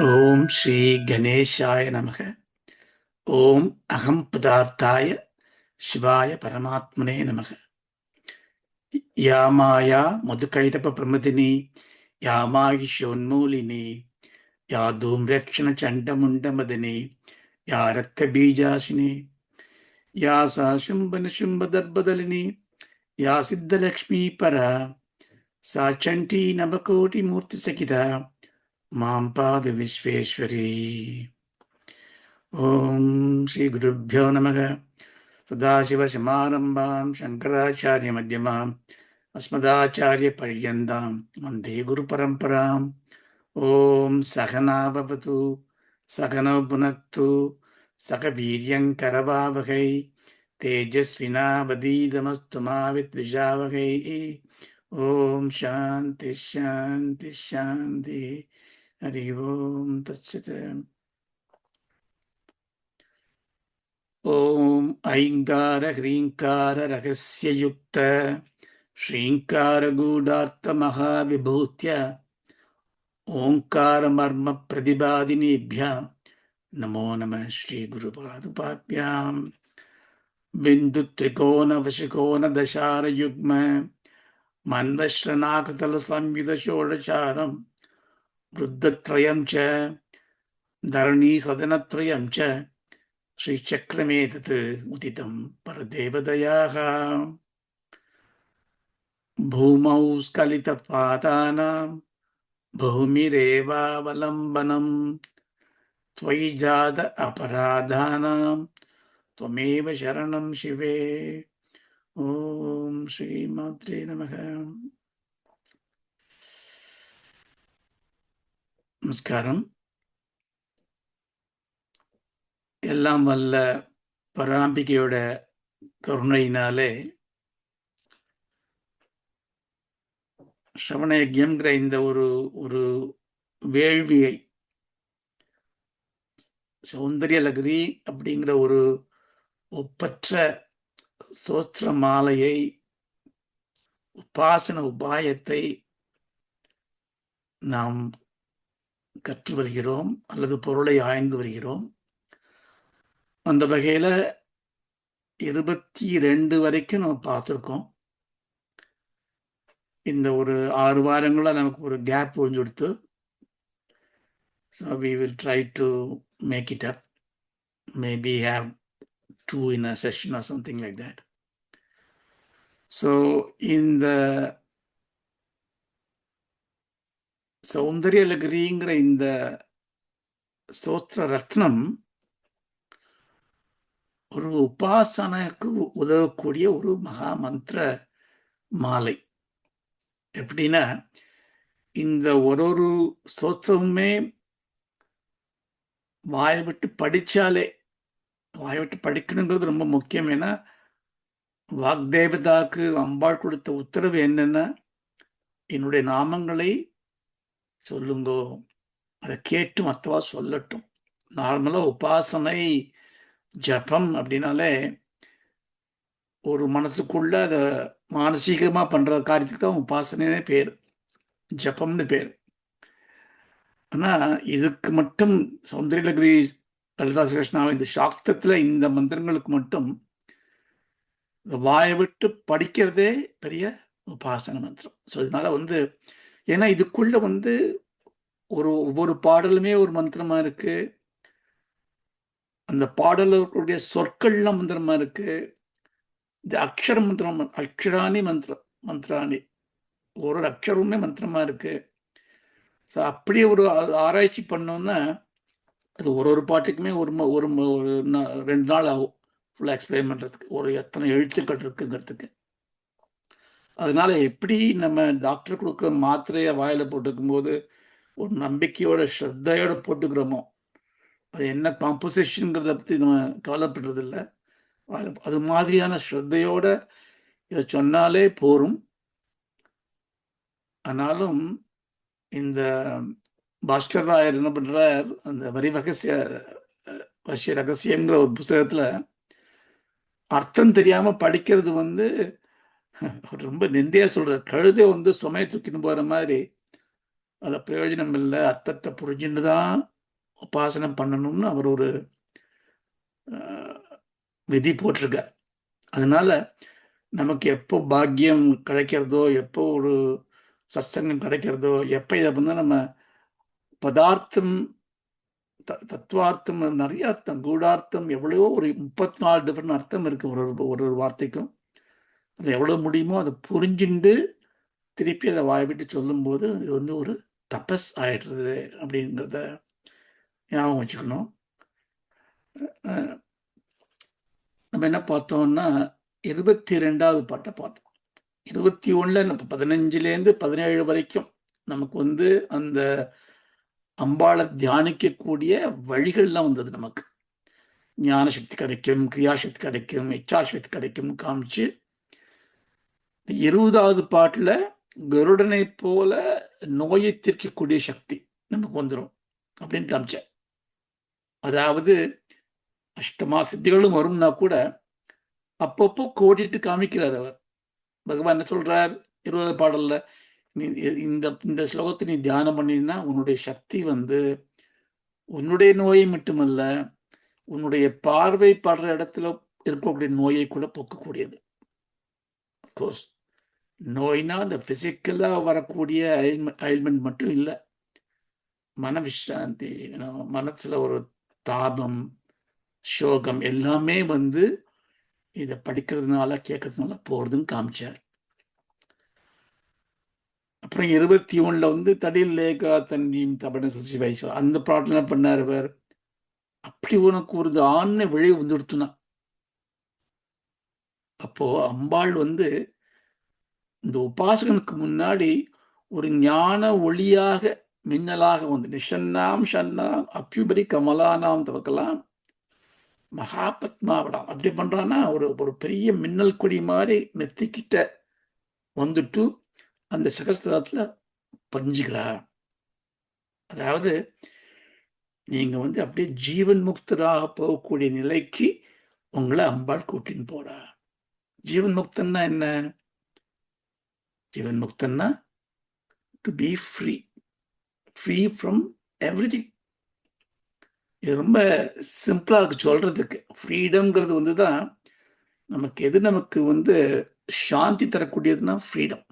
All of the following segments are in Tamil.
ஓம் ஸ்ரீ கணேஷாய நமக. ஓம் அகம் பதார்த்தாய சிவாய பரமாத்மனே நமக. யா மாயா மதுகைடப பிரமதினி யா மாயிஷோன்மூலினி யா தூம்ரக்ஷண சண்டமுண்டமதினி யா ரக்த பீஜாசினி யா சா சும்பன சும்பதர்பதலினி யா சித்தலக்ஷ்மி பரா சா சண்டி நவகோடி மூர்த்தி சகிதா மாம் பாத விஸ்வேஸ்வரி. ஓம் ஸ்ரீ குருभ्यो நமக. சதாசிவசமாரம்பாம் சங்கராச்சாரிய மத்தியமாம் அஸ்மதாச்சாரிய பர்யந்தாம் வந்தே குரு பரம்பராம். ஓம் சகனா பவது சகனோ புனக்து சக வீரியங்கரவாவகை தேஜஸ்வினாவதீதமஸ்து மா வித்விஷாவகை. ஓம் சாந்தி சாந்தி சாந்தி. ஹரி ஓம் தத்சத். ஓம் ஐங்கார ஹ்ரீங்கார ரகசியயுக்த ஸ்ரீங்கார கூடார்த்த மகாவிபூத்ய ஓங்கார மர்ம பிரதிபாதினேபியாம் நமோ நம ஸ்ரீ குரு பாதுபாப்யாம். பிந்து திரிகோண வசிகோண தசார யுக்ம மன்வஸ்ரநாகதல சம்யுத ஷோடசாரம் ருத்தத்ரயம் ச தரணீ சதனத்ரயம் ச ஸ்ரீசக்கரமேதத் உதிதம் பரதேவதயாः. பூமௌ ஸ்கலிதபாதானாं பூமிரேவாவலம்பனம் त्वयि जात अपराधानां त्वमेव शरणं शिवे. ஓம் ஸ்ரீமாத்ரே நமக. நமஸ்காரம். எல்லாம் வல்ல பராம்பிகையோட கருணையினாலே ஸ்ரவணயஜ்யம்ங்கிற இந்த ஒரு ஒரு வேள்வியை, சௌந்தர்யலகரி அப்படிங்கிற ஒரு ஒப்பற்ற சோஸ்திர மாலையை, உபாசன உபாயத்தை நாம் கற்று வருகிறோம் அல்லது பொருளை ஆய்ந்து வருகிறோம். அந்த வகையில 22 வரைக்கும் நம்ம பார்த்துருக்கோம். இந்த ஒரு 6 வாரங்களா நமக்கு ஒரு கேப் ஒழிஞ்சு கொடுத்து, so we will try to make it up, maybe have 2 in a session or something like that. So இந்த சௌந்தர்யலகரிங்கிற இந்த ஸ்தோத்திர ரத்னம் ஒரு உபாசனைக்கு உதவக்கூடிய ஒரு மகா மந்திர மாலை. எப்படின்னா, இந்த ஒரு ஸ்தோத்திரமுமே வாயை விட்டு படிச்சாலே, வாயை விட்டு படிக்கணுங்கிறது ரொம்ப முக்கியம். ஏன்னா வாக்தேவதாக்கு அம்பாள் கொடுத்த உத்தரவு என்னன்னா, என்னுடைய நாமங்களை சொல்லுங்கோ, அதை கேட்டு மற்றவா சொல்லட்டும். நார்மலா உபாசனை ஜபம் அப்படின்னாலே ஒரு மனசுக்குள்ள அதை மானசீகமா பண்ற காரியத்துக்கு தான் உபாசனைனே பேர், ஜபம்னு பேர். ஆனா இதுக்கு மட்டும் சௌந்தர்யலகரி லலிதா கிருஷ்ணாவை இந்த சாஸ்திரத்துல இந்த மந்திரங்களுக்கு மட்டும் வாயை விட்டு படிக்கிறதே பெரிய உபாசன மந்திரம். ஸோ இதனால ஏன்னா இதுக்குள்ள ஒவ்வொரு பாடலுமே ஒரு மந்திரமா இருக்கு. அந்த பாடலுடைய சொற்கள்லாம் மந்திரமா இருக்கு. இந்த அக்ஷர மந்திரம், அக்ஷராணி மந்திராணி, ஒரு அக்ஷரமே மந்திரமா இருக்கு. ஸோ அப்படியே ஒரு ஆராய்ச்சி பண்ணோம்னா அது ஒரு பாட்டுக்குமே ஒரு 2 நாள் ஆகும் ஃபுல்லாக எக்ஸ்பிளைன் பண்ணுறதுக்கு, ஒரு எத்தனை எழுத்துக்கள் இருக்குங்கிறதுக்கு. அதனால எப்படி நம்ம டாக்டர் கொடுக்குற மாத்திரையை வாயில போட்டுக்கும் போது ஒரு நம்பிக்கையோட ஸ்ரத்தையோட போட்டுக்கிறோமோ, அது என்ன காம்போசிஷனுங்கிறத பற்றி நம்ம கவலைப்படுறது இல்லை. அது மாதிரியான ஸ்ரத்தையோட இதை சொன்னாலே போரும். ஆனாலும் இந்த பாஸ்கர் ராயர் என்ன பண்றார், அந்த வசிய ரகசியங்கிற ஒரு புத்தகத்துல அர்த்தம் தெரியாம படிக்கிறது ரொம்ப நிந்தையா சொல்ற. கழுதை சுமையை தூக்கின்னு போற மாதிரி அதில் பிரயோஜனம் இல்லை, அர்த்தத்தை புரிஞ்சுட்டு தான் உபாசனம் பண்ணணும்னு அவர் ஒரு விதி போட்டிருக்கார். அதனால நமக்கு எப்போ பாக்கியம் கிடைக்கிறதோ, எப்போ ஒரு சத்சங்கம் கிடைக்கிறதோ, எப்போ இதை வந்து நம்ம பதார்த்தம் தத்துவார்த்தம் நிறைய அர்த்தம், கூடார்த்தம் எவ்வளவோ ஒரு 34 டிஃப்ரெண்ட் அர்த்தம் இருக்கு ஒரு ஒரு வார்த்தைக்கும். அது எவ்வளோ முடியுமோ அதை புரிஞ்சுண்டு திருப்பி அதை வாய் விட்டு சொல்லும்போது இது வந்து ஒரு தபஸ் ஆயிடுறது அப்படிங்கிறத ஞாபகம் வச்சுக்கணும். நம்ம என்ன பார்த்தோம்னா 22வது பாட்டை பார்த்தோம். 21 15லேருந்து 17 வரைக்கும் நமக்கு வந்து அந்த அம்பாளை தியானிக்கக்கூடிய வழிகள்லாம் வந்தது. நமக்கு ஞான சக்தி கிடைக்கும், கிரியாசக்தி கிடைக்கும், இச்சாசக்தி கிடைக்கும் காமிச்சு 20வது பாட்டுல கருடனை போல நோயை தீர்க்கக்கூடிய சக்தி நமக்கு வந்துடும் அப்படின்னு காமிச்ச. அதாவது அஷ்டமா சித்திகளும் வரும்னா கூட அப்பப்போ கோடிட்டு காமிக்கிறார் அவர். பகவான் என்ன சொல்றார் 20வது பாடல்ல, நீ இந்த ஸ்லோகத்தை நீ தியானம் பண்ணினா உன்னுடைய சக்தி வந்து உன்னுடைய நோயை மட்டுமல்ல, உன்னுடைய பார்வை படுற இடத்துல இருக்கக்கூடிய நோயை கூட போக்கக்கூடியது. அப்கோர்ஸ் நோய்னா அந்த பிசிக்கலா வரக்கூடிய அயில்மெண்ட் மட்டும் இல்லை, மன விசிராந்தி, மனசுல ஒரு தாபம், சோகம் எல்லாமே வந்து இதை படிக்கிறதுனால கேட்கறதுனால போறதுன்னு காமிச்சார். அப்புறம் 21 வந்து தடில் லேகா தன்னியும் தபன சசி வயசு அந்த பாட்டில் என்ன பண்ணார் அவர், அப்படி உனக்கு ஒரு ஆன்ம விளைவு வந்துடுத்துனா அப்போ அம்பாள் வந்து இந்த உபாசகனுக்கு முன்னாடி ஒரு ஞான ஒளியாக மின்னலாக வந்து நிஷன்னாம் ஷன்னாம் அப்யுபரி கமலானாம் தவக்கலாம் மகாபத்மாவிடம் அப்படி பண்றான்னா ஒரு ஒரு பெரிய மின்னல் கொடி மாதிரி நெத்திக்கிட்ட வந்துட்டு அந்த சகஸ்திரத்துல பதிஞ்சுக்கிறா. அதாவது நீங்க வந்து அப்படியே ஜீவன் முக்தராக போகக்கூடிய நிலைக்கு உங்களை அம்பாள் கூட்டின்னு போறா. ஜீவன் முக்தன்னா என்ன? ஜீவன் முக்தன்னா to be free, free from everything. இது ரொம்ப சிம்பிளா இருக்கு சொல்றதுக்கு. ஃப்ரீடம்ங்கிறது வந்து தான் நமக்கு எது நமக்கு வந்து சாந்தி தரக்கூடியதுன்னா ஃப்ரீடம்.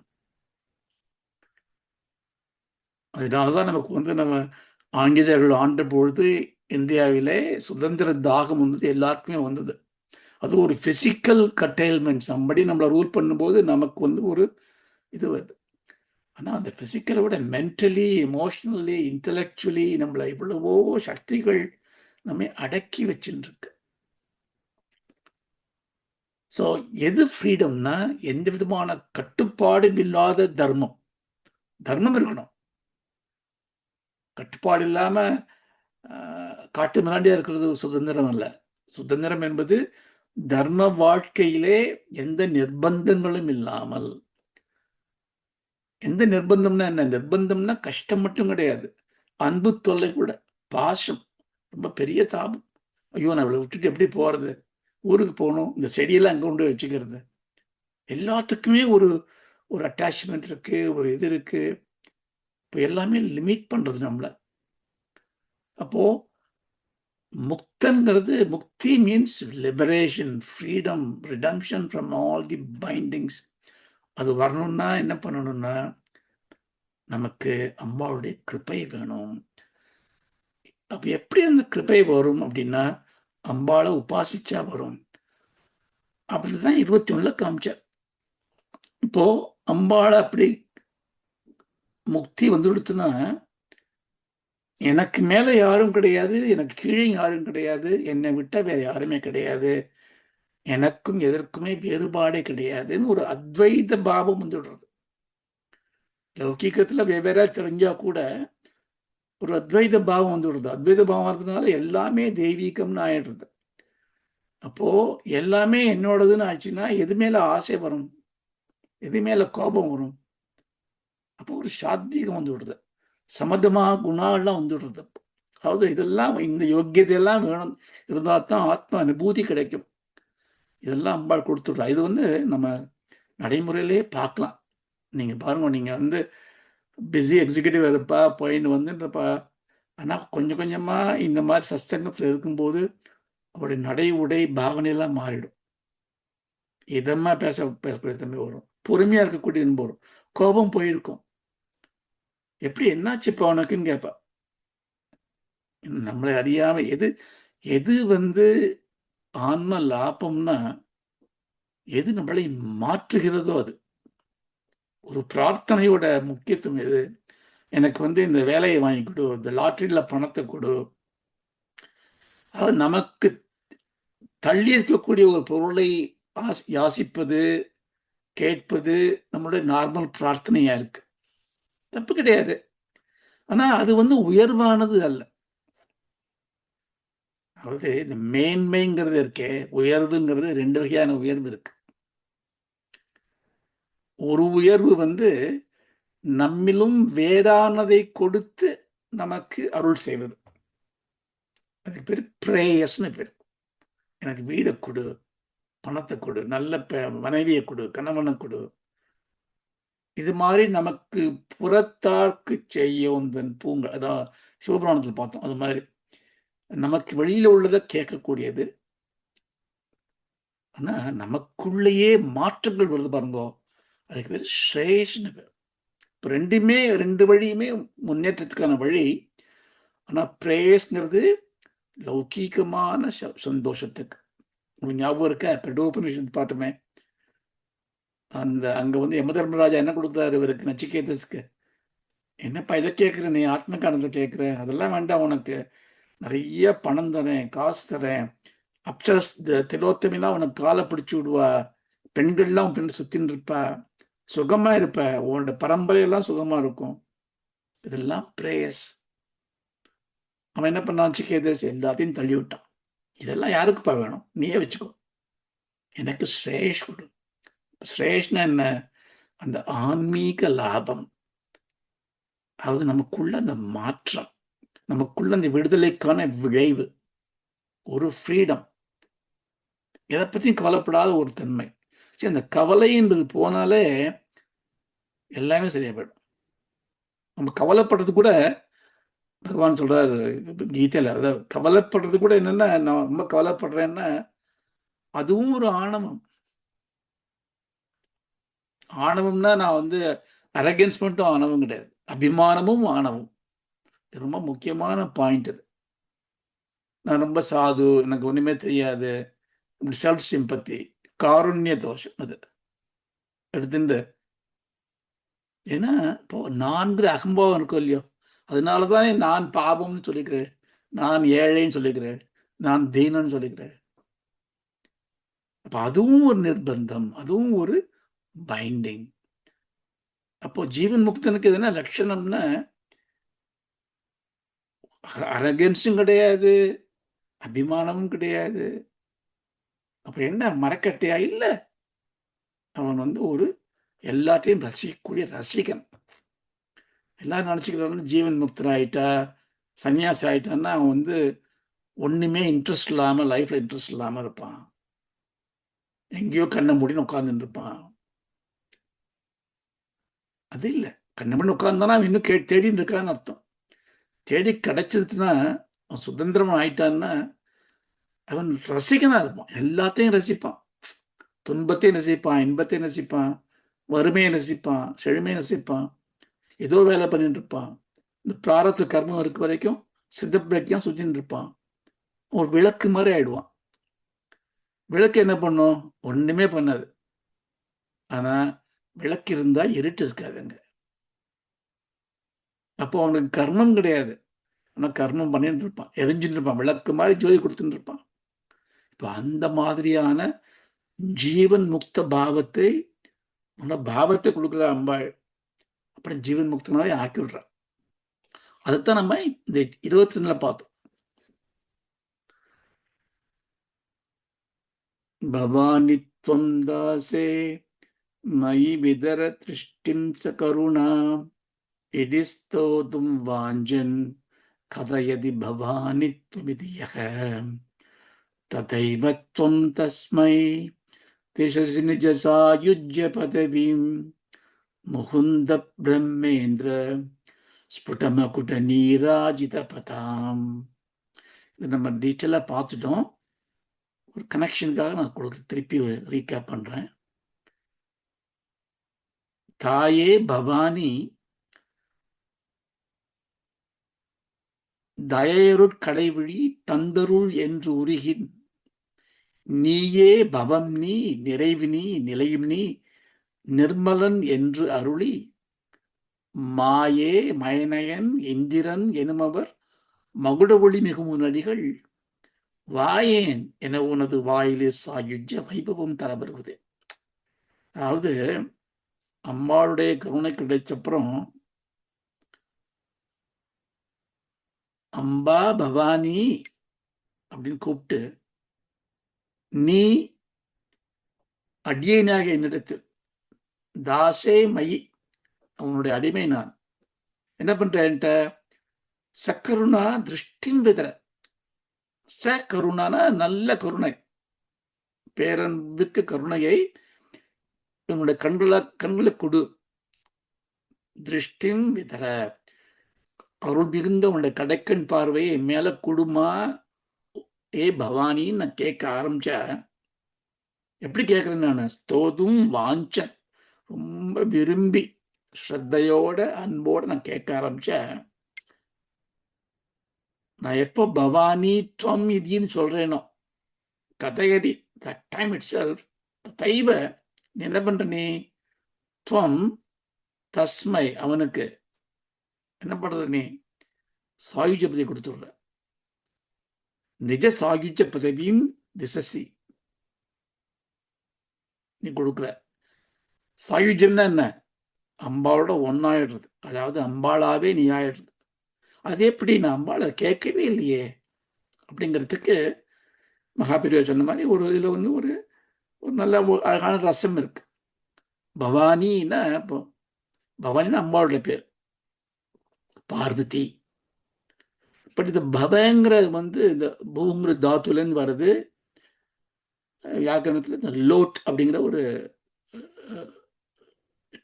அதனாலதான் நமக்கு வந்து நம்ம ஆங்கிலேயர்கள் ஆண்ட பொழுது இந்தியாவிலே சுதந்திர தாகம் வந்தது, எல்லாருக்குமே வந்தது. அது ஒரு பிசிக்கல் கட்டைல்மெண்ட், சம்படி நம்மளை ரூல் பண்ணும்போது நமக்கு வந்து ஒரு இது வருது. ஆனா அந்த பிசிக்கலை விட மென்டலி, எமோஷனலி, இன்டலெக்சுவலி நம்மளை இவ்வளவோ சக்திகள் நம்மை அடக்கி வச்சுட்டு இருக்கு. ஸோ எது ஃப்ரீடம்னா எந்த விதமான கட்டுப்பாடும் இல்லாத தர்மம். தர்மம் இருக்கணும், கட்டுப்பாடு இல்லாம காட்டு மிராண்டியா இருக்கிறது சுதந்திரம் அல்ல. சுதந்திரம் என்பது தர்ம வாழ்க்கையிலே எந்த நிர்பந்தங்களும் இல்லாமல். எந்த நிர்பந்தம்னா என்ன? நிர்பந்தம்னா கஷ்டம் மட்டும் கிடையாது, அன்பு தொல்லை கூட, பாசம், ரொம்ப பெரிய தாபம். ஐயோ நான் இவளை விட்டுட்டு எப்படி போறது, ஊருக்கு போகணும், இந்த செடியெல்லாம் அங்கே கொண்டு வச்சுக்கிறது, எல்லாத்துக்குமே ஒரு ஒரு அட்டாச்மெண்ட் இருக்கு, ஒரு இது இருக்கு. இப்போ எல்லாமே லிமிட் பண்றது நம்மள. அப்போ முக்தங்கிறது, முக்தி means liberation, freedom, redemption from all the bindings. அது வரணும்னா என்ன பண்ணணும்னா நமக்கு அம்பாளுடைய கிருபை வேணும். அப்ப எப்படி அந்த கிருபை வரும் அப்படின்னா அம்பாளை உபாசிச்சா வரும். அப்படிதான் 21 காமிச்சார். இப்போ அம்பாளை அப்படி முக்தி வந்து கொடுத்துனா எனக்கு மேல யாரும் கிடையாது, எனக்கு கீழே யாரும் கிடையாது, என்னை விட்ட வேற யாருமே கிடையாது, எனக்கும் எதற்குமே வேறுபாடே கிடையாதுன்னு ஒரு அத்வைத பாவம் வந்துடுறது. லௌகீகத்துல வெவ்வேறா தெரிஞ்சா கூட ஒரு அத்வைத பாவம் வந்துடுறது. அத்வைத பாவம் வரதுனால எல்லாமே தெய்வீகம்னு ஆயிடுறது. அப்போ எல்லாமே என்னோடதுன்னு ஆச்சுன்னா எது மேல ஆசை வரும், எது மேல கோபம் வரும்? அப்போ ஒரு சாத்வீகம் வந்து விடுறது, சமதமா குணாலாம் வந்து விடுறது. அதாவது இதெல்லாம் இந்த யோக்கியதையெல்லாம் வேணும், இருந்தா தான் ஆத்ம அனுபூதி கிடைக்கும். இதெல்லாம் அம்பாள் கொடுத்துடுறா. இது வந்து நம்ம நடைமுறையிலே பார்க்கலாம். நீங்க பாருங்க, நீங்க வந்து பிஸி எக்ஸிக்யூட்டிவ் இருப்பா, போயின்னு வந்துன்றப்பா. ஆனால் கொஞ்சம் கொஞ்சமாக இந்த மாதிரி சத்சங்கத்தில் இருக்கும்போது அவருடைய நடை உடை பாவனையெல்லாம் மாறிடும். இதமாக பேசக்கூடிய தன்மை வரும், பொறுமையாக இருக்கக்கூடிய அன்பு வரும், கோபம் போயிருக்கும். எப்படி என்னாச்சு இப்போ உனக்குன்னு கேட்பா. நம்மளை அறியாம எது எது வந்து ஆன்ம லாபம்னா எது நம்மளை மாற்றுகிறதோ அது. ஒரு பிரார்த்தனையோட முக்கியத்துவம் எது? எனக்கு வந்து இந்த வேலையை வாங்கி கொடு, இந்த லாட்டரியில் பணத்தை கொடு. அது நமக்கு தள்ளி இருக்கக்கூடிய ஒரு பொருளை யாசிப்பது, கேட்பது நம்மளுடைய நார்மல் பிரார்த்தனையா இருக்கு. தப்பு கிடையாது. ஆனா அது வந்து உயர்வானது அல்ல. அதாவது இந்த மேன்மைங்கிறது இருக்கே, உயர்வுங்கிறது 2 வகையான உயர்வு இருக்கு. ஒரு உயர்வு வந்து நம்மிலும் வேறானதை கொடுத்து நமக்கு அருள் செய்வது. அதுக்கு பேர் பிரேயஸ்ன்னு பேர். எனக்கு வீடை கொடு, பணத்தை கொடு, நல்ல மனைவியை கொடு, கணவனை கொடு. இது மாதிரி நமக்கு புறத்தார்க்கு செய்ய உந்தன் பூங்க, அதான் சிவபுராணத்தில் பார்த்தோம். அது மாதிரி நமக்கு வெளியில உள்ளதை கேட்கக்கூடியது. ஆனா நமக்குள்ளேயே மாற்றங்கள் வருது பாருங்கோ, அதுக்கு பேர் ஸ்ரேஷ்ன்னு பேர். இப்போ 2 வழியுமே முன்னேற்றத்துக்கான வழி. ஆனா பிரேயஸ்ங்கிறது லௌகீகமான சந்தோஷத்துக்கு. உங்களுக்கு ஞாபகம் இருக்கா? கடோபனிஷத்து பார்த்தோமே, அங்க வந்து யம தர்மராஜா என்ன கொடுக்குறாரு இவருக்கு, நச்சிகேதஸ்க்கு? என்னப்பா இதை கேட்குற, நீ ஆத்ம காரணத்தை கேட்குற, அதெல்லாம் வேண்டாம் உனக்கு, நிறைய பணம் தரேன், காசு தரேன், அப்சரஸ் திலோத்தமிலாம் உனக்கு காலை பிடிச்சி விடுவா, பெண்கள்லாம் பெண் சுத்தின்னு இருப்பா, சுகமா இருப்ப, உன்னோட பரம்பரையெல்லாம் சுகமா இருக்கும். இதெல்லாம் பிரேயஸ். அவன் என்ன பண்ணான், நச்சிகேதஸ் எல்லாத்தையும் தள்ளி விட்டான். இதெல்லாம் யாருக்குப்பா வேணும், நீயே வச்சுக்கோ, எனக்கு ஸ்ரேஷ் கொடு. ஸ்ரேஷ்னா என்ன? அந்த ஆன்மீக லாபம். அதாவது நமக்குள்ள அந்த மாற்றம், நமக்குள்ள அந்த விடுதலைக்கான விளைவு, ஒரு ஃப்ரீடம், எதை பற்றியும் கவலைப்படாத ஒரு தன்மை. சரி, அந்த கவலை என்பது போனாலே எல்லாமே சரியா போயிடும். நம்ம கவலைப்படுறது கூட பகவான் சொல்றாரு கீதையில, அதாவது கவலைப்படுறது கூட என்னன்னா, நான் ரொம்ப கவலைப்படுறேன்னா அதுவும் ஒரு ஆணவம். ஆணவம்னா நான் வந்து அரகன்ஸ் மட்டும் ஆணவம் கிடையாது, அபிமானமும் ஆணவம். ரொம்ப முக்கியமான பாயிண்ட் அது. நான் ரொம்ப சாது, எனக்கு ஒண்ணுமே தெரியாது, செல்ஃப் சிம்பத்தி, காருண்ய தோஷம் அது எடுத்துட்டு. ஏன்னா இப்போ 4 அகம்பாவம் இருக்கும் இல்லையோ, அதனாலதான் நான் பாவம்னு சொல்லிக்கிறேன், நான் ஏழைன்னு சொல்லிக்கிறேன், நான் தீனன்னு சொல்லிக்கிறேன். அப்ப அதுவும் ஒரு நிர்பந்தம், அதுவும் ஒரு பைண்டிங். அப்போ ஜீவன் முக்தனுக்கு எதுனா லட்சணம்னா அரகன்ஸும் கிடையாது, அபிமானமும் கிடையாது. அப்ப என்ன மரக்கட்டையா? இல்ல, அவன் வந்து ஒரு எல்லாத்தையும் ரசிக்கக்கூடிய ரசிகன். எல்லாரும் நினச்சிக்கிறாங்க ஜீவன் முக்தன் ஆயிட்டா, சன்னியாசி ஆயிட்டான்னா அவன் வந்து ஒண்ணுமே இன்ட்ரெஸ்ட் இல்லாம, லைஃப்ல இன்ட்ரெஸ்ட் இல்லாம இருப்பான், எங்கேயோ கண்ணை மூடின்னு உட்கார்ந்துட்டு இருப்பான். அது இல்லை. கண்ணை மூடி உட்கார்ந்தானா அவன் இன்னும் தேடின்னு இருக்கான்னு அர்த்தம். தேடி கிடைச்சிருச்சுன்னா, அவன் சுதந்திரமா ஆயிட்டான்னா அவன் ரசிகனா இருப்பான், எல்லாத்தையும் ரசிப்பான். துன்பத்தையும் ரசிப்பான், இன்பத்தையும் ரசிப்பான், வறுமையை ரசிப்பான், செழுமையை ரசிப்பான், ஏதோ வேலை பண்ணிட்டு இருப்பான். இந்த பிராரத்த கர்மம் இருக்க வரைக்கும் சித்த பிரக்ஞா சுத்தின்னு இருப்பான். ஒரு விளக்கு மாதிரி ஆயிடுவான். விளக்கு என்ன பண்ணும்? ஒண்ணுமே பண்ணாது. ஆனா விளக்கு இருந்தா இருட்டு இருக்காதுங்க. அப்போ அவனுக்கு கர்மம் கிடையாது, ஆனா கர்மம் பண்ணிட்டு இருப்பான், எரிஞ்சுட்டு இருப்பான், விளக்கு மாதிரி ஜோதி கொடுத்துட்டு இருப்பான். இப்போ அந்த மாதிரியான ஜீவன் முக்த பாவத்தை, பாவத்தை கொடுக்குற அம்பாள், அப்புறம் ஜீவன் முக்தனாவே ஆக்கி விடுறான். அதைத்தான் நம்ம இந்த 22 பார்த்தோம். பவானி த்வம் தாசே மயி விதர திருஷ்டிம் ச கருணா இதி ஸ்தோதும் வாஞ்சன் கதயதி பவானி த்வமிதி யக ததைவ த்வம் தஸ்மை திஷசி நிஜ சாயுஜ்ய பதவிம் முகுந்த பிரம்மேந்திர ஸ்புடமகுட நீராஜித பதாம். இது நம்ம டீட்டெயிலாக பார்த்துட்டோம். ஒரு கனெக்ஷனுக்காக நான் திருப்பி ஒரு ரீகேப் பண்றேன். தாயே பவானி தயருட்கடைவிழி தந்தருள் என்று உருகின் நீயே பவம் நீ நிறைவு நீ நிலையும் நீ நிர்மலன் என்று அருளி மாயே மயனயன் இந்திரன் எனுமவர் மகுட ஒளி மிகும் நடிகள் வாயேன் என உனது வாயிலில் சாயுஜ வைபவம் தரப்படுவது. அதாவது அம்பாளுடைய கருணை கிடைச்சப்புறம் அம்பா பவானி அப்படின்னு கூப்பிட்டு நீ அடியேனாக என்னிடத்தில் தாசே மயி அவனுடைய அடிமை நான் என்ன பண்றேன்ட்ட சக்கருணா திருஷ்டின் விதர. ச கருணானா நல்ல கருணை, பேரன்புக்கு கருணையை உன்னுடைய கண்களை கொடு. திருஷ்டின் விதர அருள் மிகுந்த உன்னுடைய கடைக்கண் பார்வையை மேல கொடுமா ஏ பவானின்னு நான் கேட்க ஆரம்பிச்சேன். எப்படி கேட்கிறேன் நான்? ஸ்தோதும் வாஞ்சன், ரொம்ப விரும்பி ஸ்ரத்தையோட அன்போட நான் கேட்க ஆரம்பிச்சேன். நான் எப்போ பவானி துவம் இதின்னு சொல்றேனோ கதையதி தட் டைம் இட் செல்ஃப் தைவ நீ என்ன பண்ற? நீ துவம் தஸ்மை அவனுக்கு என்ன பண்றது? நீ சாயுஜ பதவி கொடுத்துடுற. நிஜ சாயுஜ பதவியும் திசசி நீ கொடுக்குற. சாயுஜம்னா என்ன? அம்பாளோட ஒன்னாயிடுறது, அதாவது அம்பாளாவே நீ ஆயிடுறது. அது எப்படி? நான் அம்பாளை கேட்கவே இல்லையே அப்படிங்கிறதுக்கு மகாபிரியா சொன்ன மாதிரி ஒரு இதில் வந்து ஒரு ஒரு நல்ல அழகான ரசம் இருக்கு. பவானின்னா இப்போ பவானின்னா அம்பாளுடைய பேர் பார்வதி. பட் இந்த பவங்கிறது வந்து இந்த பூங்கிற தாத்துலேருந்து வருது. வியாக்கரணத்தில் இந்த லோட் அப்படிங்கிற ஒரு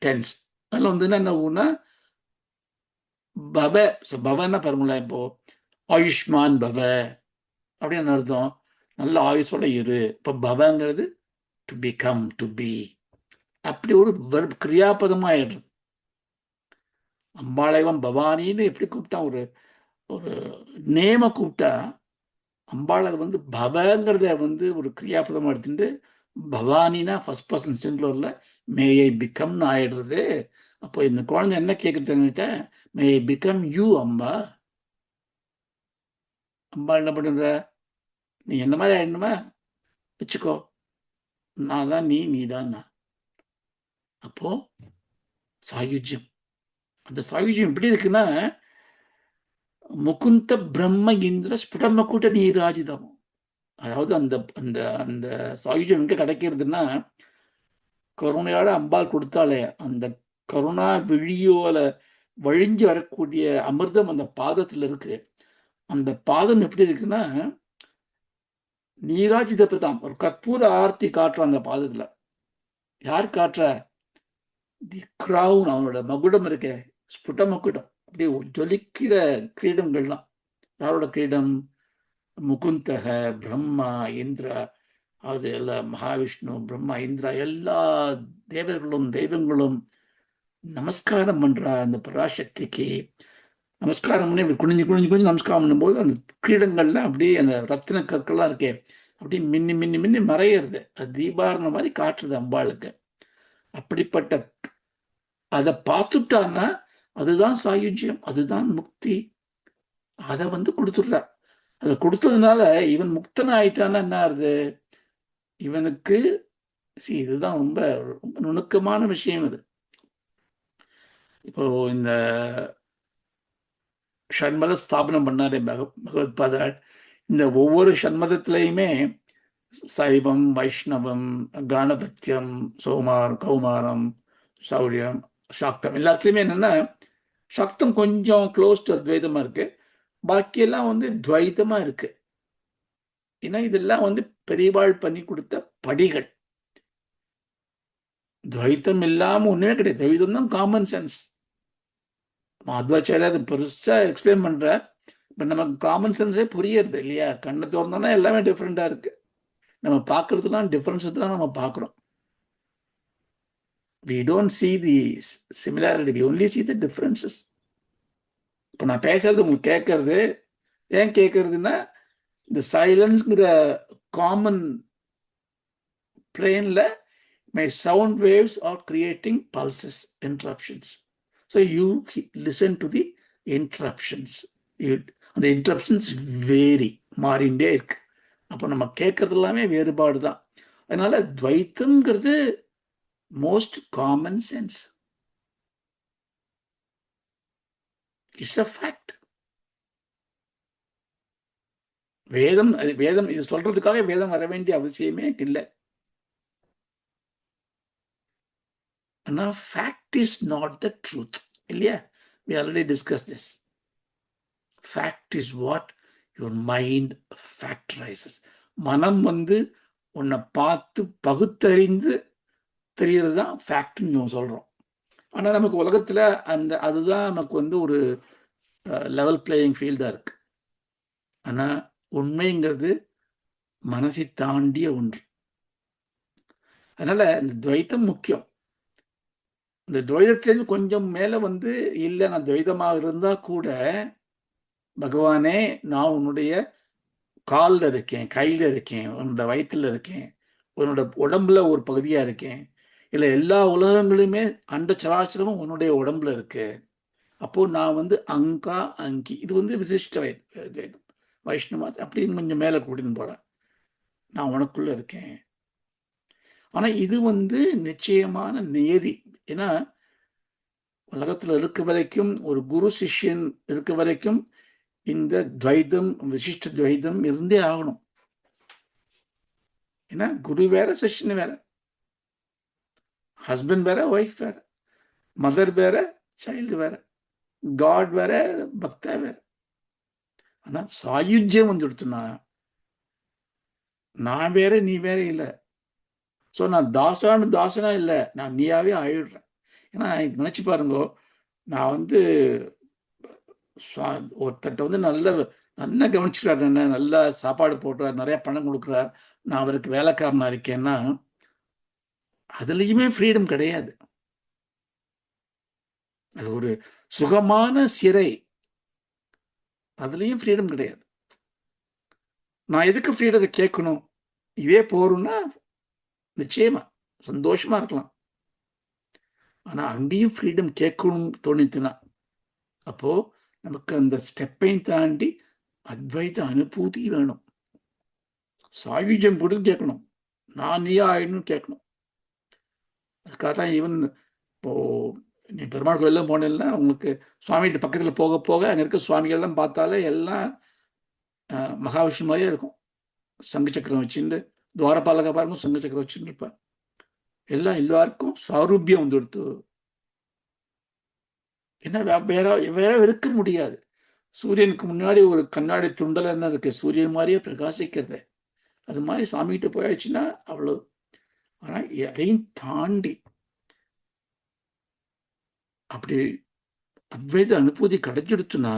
டென்ஸ். அதில் வந்து என்ன ஊன்னா பவ. பவன்னா பாருங்களேன், இப்போ ஆயுஷ்மான் பவ அப்படின்னு அர்த்தம், நல்ல ஆயுஷோட இரு. இப்போ பவங்கிறது டு பிகம், டு பி, அப்படி ஒரு வெர்ப் கிரியாபதமாக ஆயிடுறது. அம்பாளைவன் பவானின்னு எப்படி கூப்பிட்டா, ஒரு ஒரு நேம கூப்பிட்டா அம்பாளை வந்து பவங்கிறத வந்து ஒரு கிரியாபதமாக எடுத்துட்டு பவானினா ஃபர்ஸ்ட் பர்சன் சிங்குலர்ல மே ஐ பிகம்னு ஆயிடுறது. அப்போ இந்த குழந்தை என்ன கேட்குறதுன்னுட்ட, may I become you Amba. Amba என்ன பண்ணுற? நீ என்ன மாதிரி ஆயிடணுமா வச்சுக்கோ, நான் தான் நீ, நீ தான் நான். அப்போ சாயுஜ்யம், அந்த சாயுஜ்யம் எப்படி இருக்குன்னா முகுந்த பிரம்ம இந்திர ஸ்புடமக்கூட்ட நீராஜிதம். அதாவது அந்த அந்த அந்த சாயுஜ்யம் எங்க கிடைக்கிறதுன்னா கருணையோட அம்பாள் கொடுத்தாலே அந்த கருணா விழியோல வழிஞ்சு வரக்கூடிய அமிர்தம் அந்த பாதத்துல இருக்கு. அந்த பாதம் எப்படி இருக்குன்னா நீராஜித பதாம், ஒரு கற்பூர ஆர்த்தி காட்டுற அந்த பாதத்துல. யார் காட்டுற? தி கிரவுன், அவனோட மகுடம் இருக்கே, ஸ்புட மகுடம், அப்படியே ஜொலிக்கிற கிரீடங்கள்லாம். யாரோட கிரீடம்? முகுந்தக பிரம்மா இந்திரா, அது எல்லாம் மகாவிஷ்ணு பிரம்மா இந்திரா எல்லா தேவர்களும் தெய்வங்களும் நமஸ்காரம் பண்றா அந்த பராசக்திக்கு. நமஸ்காரம் பண்ணி இப்படி குனிஞ்சு குனிஞ்சு குனிஞ்சு நமஸ்காரம் பண்ணும்போது அந்த கிரீடங்கள்ல அப்படியே அந்த ரத்தின கற்கள்லாம் இருக்கே அப்படியே மின்னி மின்னி மின்னி மறையிறது. அது தீபாரண மாதிரி காட்டுறது அம்பாளுக்கு. அப்படிப்பட்ட அதை பார்த்துட்டான்னா அதுதான் சாயுஜ்யம், அதுதான் முக்தி. அதை வந்து கொடுத்துடுறா. அதை கொடுத்ததுனால இவன் முக்தன் ஆயிட்டான்னா என்ன ஆகுது? இவனுக்கு இதுதான் ரொம்ப ரொம்ப நுணுக்கமான விஷயம். இது இப்போ இந்த ஷண்மத ஸ்தாபனம் பண்ணாரு பகவத்பாதாள். இந்த ஒவ்வொரு ஷண்மதத்திலையுமே சைவம், வைஷ்ணவம், காணபத்தியம், கௌமாரம், சௌரியம், சாக்தம் எல்லாத்துலேயுமே என்னன்னா சாக்தம் கொஞ்சம் க்ளோஸ் டு அத்வைதமா இருக்கு, பாக்கியெல்லாம் வந்து துவைதமா இருக்கு. ஏன்னா இதெல்லாம் வந்து பெரியவாள் பண்ணி கொடுத்த படிகள். துவைத்தம் இல்லாம ஒண்ணுமே கிடையாது. துவைதம் தான் காமன் சென்ஸ். மாத்வாச்சாரியா அது பெருசா எக்ஸ்பிளைன் பண்றார். இப்ப நமக்கு காமன் சென்ஸே புரியறது இல்லையா? கண்ணை திறந்தோம்னா எல்லாமே டிஃப்ரெண்டா இருக்கு. நம்ம பார்க்கறதுலாம் டிஃபரன்ஸ் தான் நம்ம பார்க்குறோம். We don't see the similarity, we only see the differences. இப்போ நான் பேசுறது உங்களுக்கு கேட்கறது, ஏன் கேட்கறதுன்னா இந்த சைலன்ஸ்ங்கிற common பிளேன்ல my sound waves are creating pulses, interruptions. So you listen to the interruptions. அந்த interruptions vary, மாறிண்டே இருக்கு. அப்போ நம்ம கேட்கறது எல்லாமே வேறுபாடு தான். அதனால துவைத்தம்ங்கிறது most common sense. It's a fact. வேதம் வேதம் இது சொல்றதுக்காக வேதம் வர வேண்டிய அவசியமே இல்லை. ஆனா fact is not the truth இல்லையா? we already discussed this. Fact is what your mind factorizes. மனம் உன்னை பார்த்து பகுத்தறிந்து தெரியறது தான் ஃபேக்ட்னு நம்ம சொல்றோம். ஆனா நமக்கு உலகத்துல அதுதான் நமக்கு ஒரு லெவல் பிளேயிங் ஃபீல்டா இருக்கு. ஆனா உண்மைங்கிறது மனசை தாண்டிய ஒன்று. அதனால இந்த துவைத்தம் முக்கியம். இந்த துவைதத்திலேருந்து கொஞ்சம் மேல இல்லை நான் துவைதமாக இருந்தா கூட பகவானே நான் உன்னுடைய காலில் இருக்கேன், கையில் இருக்கேன், உன்னோட வயிற்றுல இருக்கேன், உன்னோட உடம்புல ஒரு பகுதியா இருக்கேன், இல்லை எல்லா உலகங்களுமே அண்ட சராச்சரமும் உன்னுடைய உடம்புல இருக்கு. அப்போ நான் அங்கா அங்கி இது விசிஷ்ட துவைதம். வைஷ்ணவா அப்படின்னு கொஞ்சம் மேலே கூட்டின்னு போறேன். நான் உனக்குள்ள இருக்கேன். ஆனா இது நிச்சயமான நியதி. ஏன்னா உலகத்துல இருக்க வரைக்கும் ஒரு குரு சிஷ்யன் இருக்க வரைக்கும் இந்த துவைதம் விசிஷ்ட துவைதம் இருந்தே ஆகணும். ஏன்னா குரு வேற சிஷ்யன் வேற, ஹஸ்பண்ட் வேற ஒய்ஃப் வேற, மதர் வேற சைல்டு வேற, காட் வேற பக்தா வேற. ஆனா சாயுஜ்யம் வந்துடுத்துனா நான் வேற நீ வேற இல்லை. ஸோ நான் தாசனா இல்லை, நான் நீயாவே ஆயிடுறேன். ஏன்னா நினைச்சு பாருங்க, நான் ஒருத்தட்ட நல்லா கவனிச்சுக்கிறார், என்ன நல்லா சாப்பாடு போட்டுறார், நிறைய பணம் கொடுக்குறார், நான் அவருக்கு வேலைக்காரனா இருக்கேன்னா அதுலயுமே ஃப்ரீடம் கிடையாது. அது ஒரு சுகமான சிறை, அதுலயும் ஃப்ரீடம் கிடையாது. நான் எதுக்கு ஃப்ரீடத்தை கேட்கணும்? இதே போறோம்னா நிச்சயமா சந்தோஷமா இருக்கலாம். ஆனா அங்கேயும் ஃப்ரீடம் கேட்கணும் தோணித்துனா அப்போ நமக்கு அந்த ஸ்டெப்பையும் தாண்டி அத்வைத அனுபூதி வேணும். சாயுஜ்யம் கூட கேட்கணும், நான் நீயா ஆயிடணும் கேட்கணும். அதுக்காக தான் ஈவன் இப்போ நீ பெருமாள் கோயிலெலாம் போனேன்னா உங்களுக்கு சுவாமிகிட்ட பக்கத்தில் போக போக அங்கே இருக்க சுவாமிகள்லாம் பார்த்தாலே எல்லாம் மகாவிஷ்ணு மாதிரியே இருக்கும். சங்கு சக்கரம் வச்சுட்டு துவாரபாலக பாருங்க சங்கு சக்கரம் வச்சுட்டு இருப்பேன். எல்லாம் எல்லாருக்கும் சாரூபியம் எடுத்து. ஏன்னா வேற வேற இருக்க முடியாது. சூரியனுக்கு முன்னாடி ஒரு கண்ணாடி துண்டல் என்ன இருக்கு, சூரியன் மாதிரியே பிரகாசிக்கிறது. அது மாதிரி சாமிகிட்ட போயாச்சுன்னா அவ்வளோ. ஆனா எதையும் தாண்டி அப்படி அத்வைத அனுபூதி கிடைச்சிடுச்சுன்னா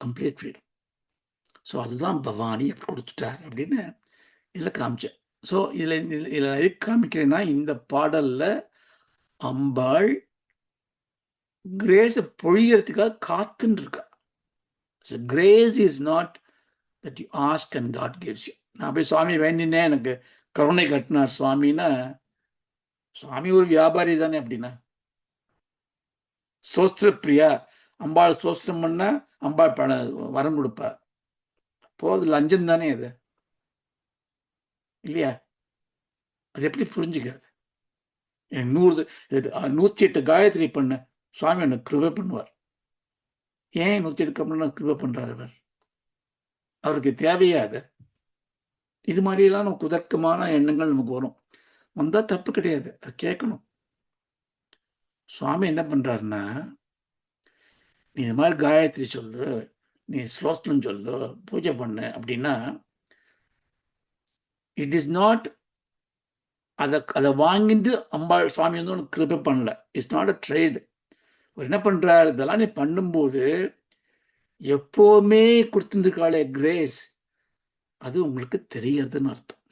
கம்ப்ளீட் ஃப்ரீடம். ஸோ அதுதான் பவானி அப்படி கொடுத்துட்டார் அப்படின்னு இதில் காமிச்சேன். ஸோ இதில் எது காமிக்கிறேன்னா இந்த பாடல்ல அம்பாள் கிரேஸை பொழியறதுக்காக காத்துன்னு இருக்கா. So grace is not that you ask and God gives you. நான் போய் சுவாமி வேண்டினேன் எனக்கு கருணை கட்டினார் சுவாமின்னா, சுவாமி ஒரு வியாபாரி தானே. அப்படின்னா சோஸ்திர பிரியா, அம்பாள் சோஸ்திரம் பண்ணா அம்பாள் வரம் கொடுப்பா. அப்போ அது லஞ்சம் தானே அது இல்லையா? அது எப்படி புரிஞ்சுக்கிறது? 108 காயத்ரி பண்ண சுவாமி எனக்கு கிருபை பண்ணுவார். ஏன் 108 கிருபை பண்றாரு அவர்? அவருக்கு தேவையா அது? இது மாதிரியெல்லாம் நமக்கு குதர்க்கமான எண்ணங்கள் நமக்கு வரும். வந்தா தப்பு கிடையாது, அது கேட்கணும். சுவாமி என்ன பண்றாருன்னா, நீ இது மாதிரி காயத்ரி சொல்லு, நீ ஸ்லோஸ்லம் சொல்லு, பூஜை பண்ணு அப்படின்னா இட் இஸ் நாட் அதை வாங்கிட்டு அம்பாள் சுவாமி வந்து உனக்கு கிருபை பண்ணல. It's not a trade. அவர் என்ன பண்றாரு, இதெல்லாம் நீ பண்ணும்போது எப்பவுமே கொடுத்துருக்காளே கிரேஸ், அது உங்களுக்கு தெரியறதுன்னு அர்த்தம்.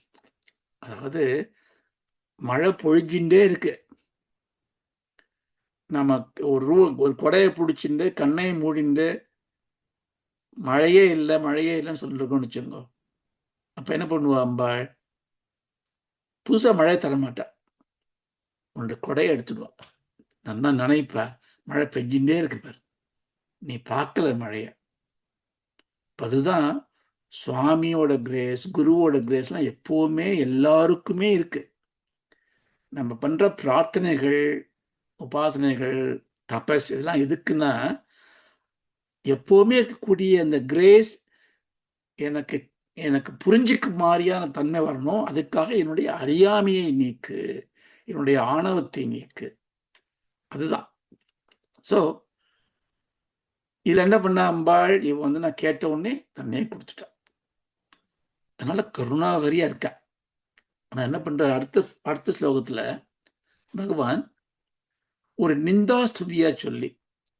அதாவது மழை பொழிஞ்சுட்டே இருக்கு, நம்ம ஒரு கொடையை பிடிச்சிட்டு கண்ணையை மூடிண்டு மழையே இல்லை மழையே இல்லைன்னு சொல்லிருக்கோம்னு வச்சுக்கோங்க. அப்ப என்ன பண்ணுவா அம்பாள்? புதுசா மழை தரமாட்டா, உன்னோட கொடையை எடுத்துடுவா. நல்லா நினைப்பா, மழை பெஞ்சுட்டே இருக்கு பாரு, நீ பார்க்கல மழைய. அதுதான் சுவாமியோட கிரேஸ், குருவோட கிரேஸ்லாம் எப்பவுமே எல்லாருக்குமே இருக்கு. நம்ம பண்ற பிரார்த்தனைகள், உபாசனைகள், தபஸ் இதெல்லாம் எதுக்குன்னா, எப்பவுமே இருக்கக்கூடிய அந்த கிரேஸ் எனக்கு எனக்கு புரிஞ்சுக்க மாதிரியான தன்மை வரணும். அதுக்காக என்னுடைய அறியாமையை நீக்கு, என்னுடைய ஆணவத்தை நீக்கு. அதுதான். ஸோ இதுல என்ன பண்ண அம்பாள், இவன் வந்து நான் கேட்ட உடனே தன்னையே கொடுத்துட்டான். அதனால கருணாகரியா இருக்கா. ஆனா என்ன பண்ற, அடுத்த அடுத்த ஸ்லோகத்துல பகவான் ஒரு நிந்தா ஸ்துதியா சொல்லி,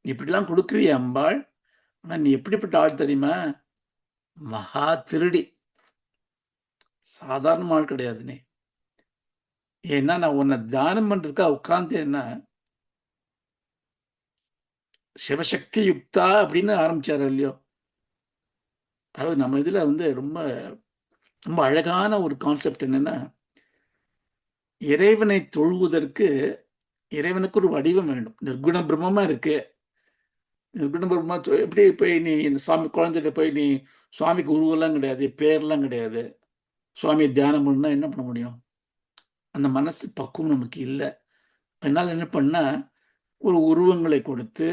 இப்படிலாம் கொடுக்குறிய அம்பாள், ஆனா நீ எப்படிப்பட்ட ஆள் தெரியுமா? மகா திருடி, சாதாரண ஆள் கிடையாது நீ. ஏன்னா நான் உன்னை தியானம் பண்றதுக்கா உட்கார்ந்தேன்னா, சிவசக்தி யுக்தா அப்படின்னு ஆரம்பிச்சாரு இல்லையோ. அதாவது நம்ம இதுல வந்து ரொம்ப ரொம்ப அழகான ஒரு கான்செப்ட் என்னன்னா, இறைவனை தொழுவதற்கு இறைவனுக்கு ஒரு வடிவம் வேண்டும். நிர்குண பிரம்மமா இருக்கு. நிர்குண பிரம்மா எப்படி போய் நீ சுவாமி குழந்தைகிட்ட போய் நீ சுவாமிக்கு உருவெல்லாம் கிடையாது, பேர்லாம் கிடையாது, சுவாமியை தியானம் பண்ணா என்ன பண்ண முடியும்? அந்த மனசு பக்குவம் நமக்கு இல்லை. அதனால என்ன பண்ணா, ஒரு உருவங்களை கொடுத்து,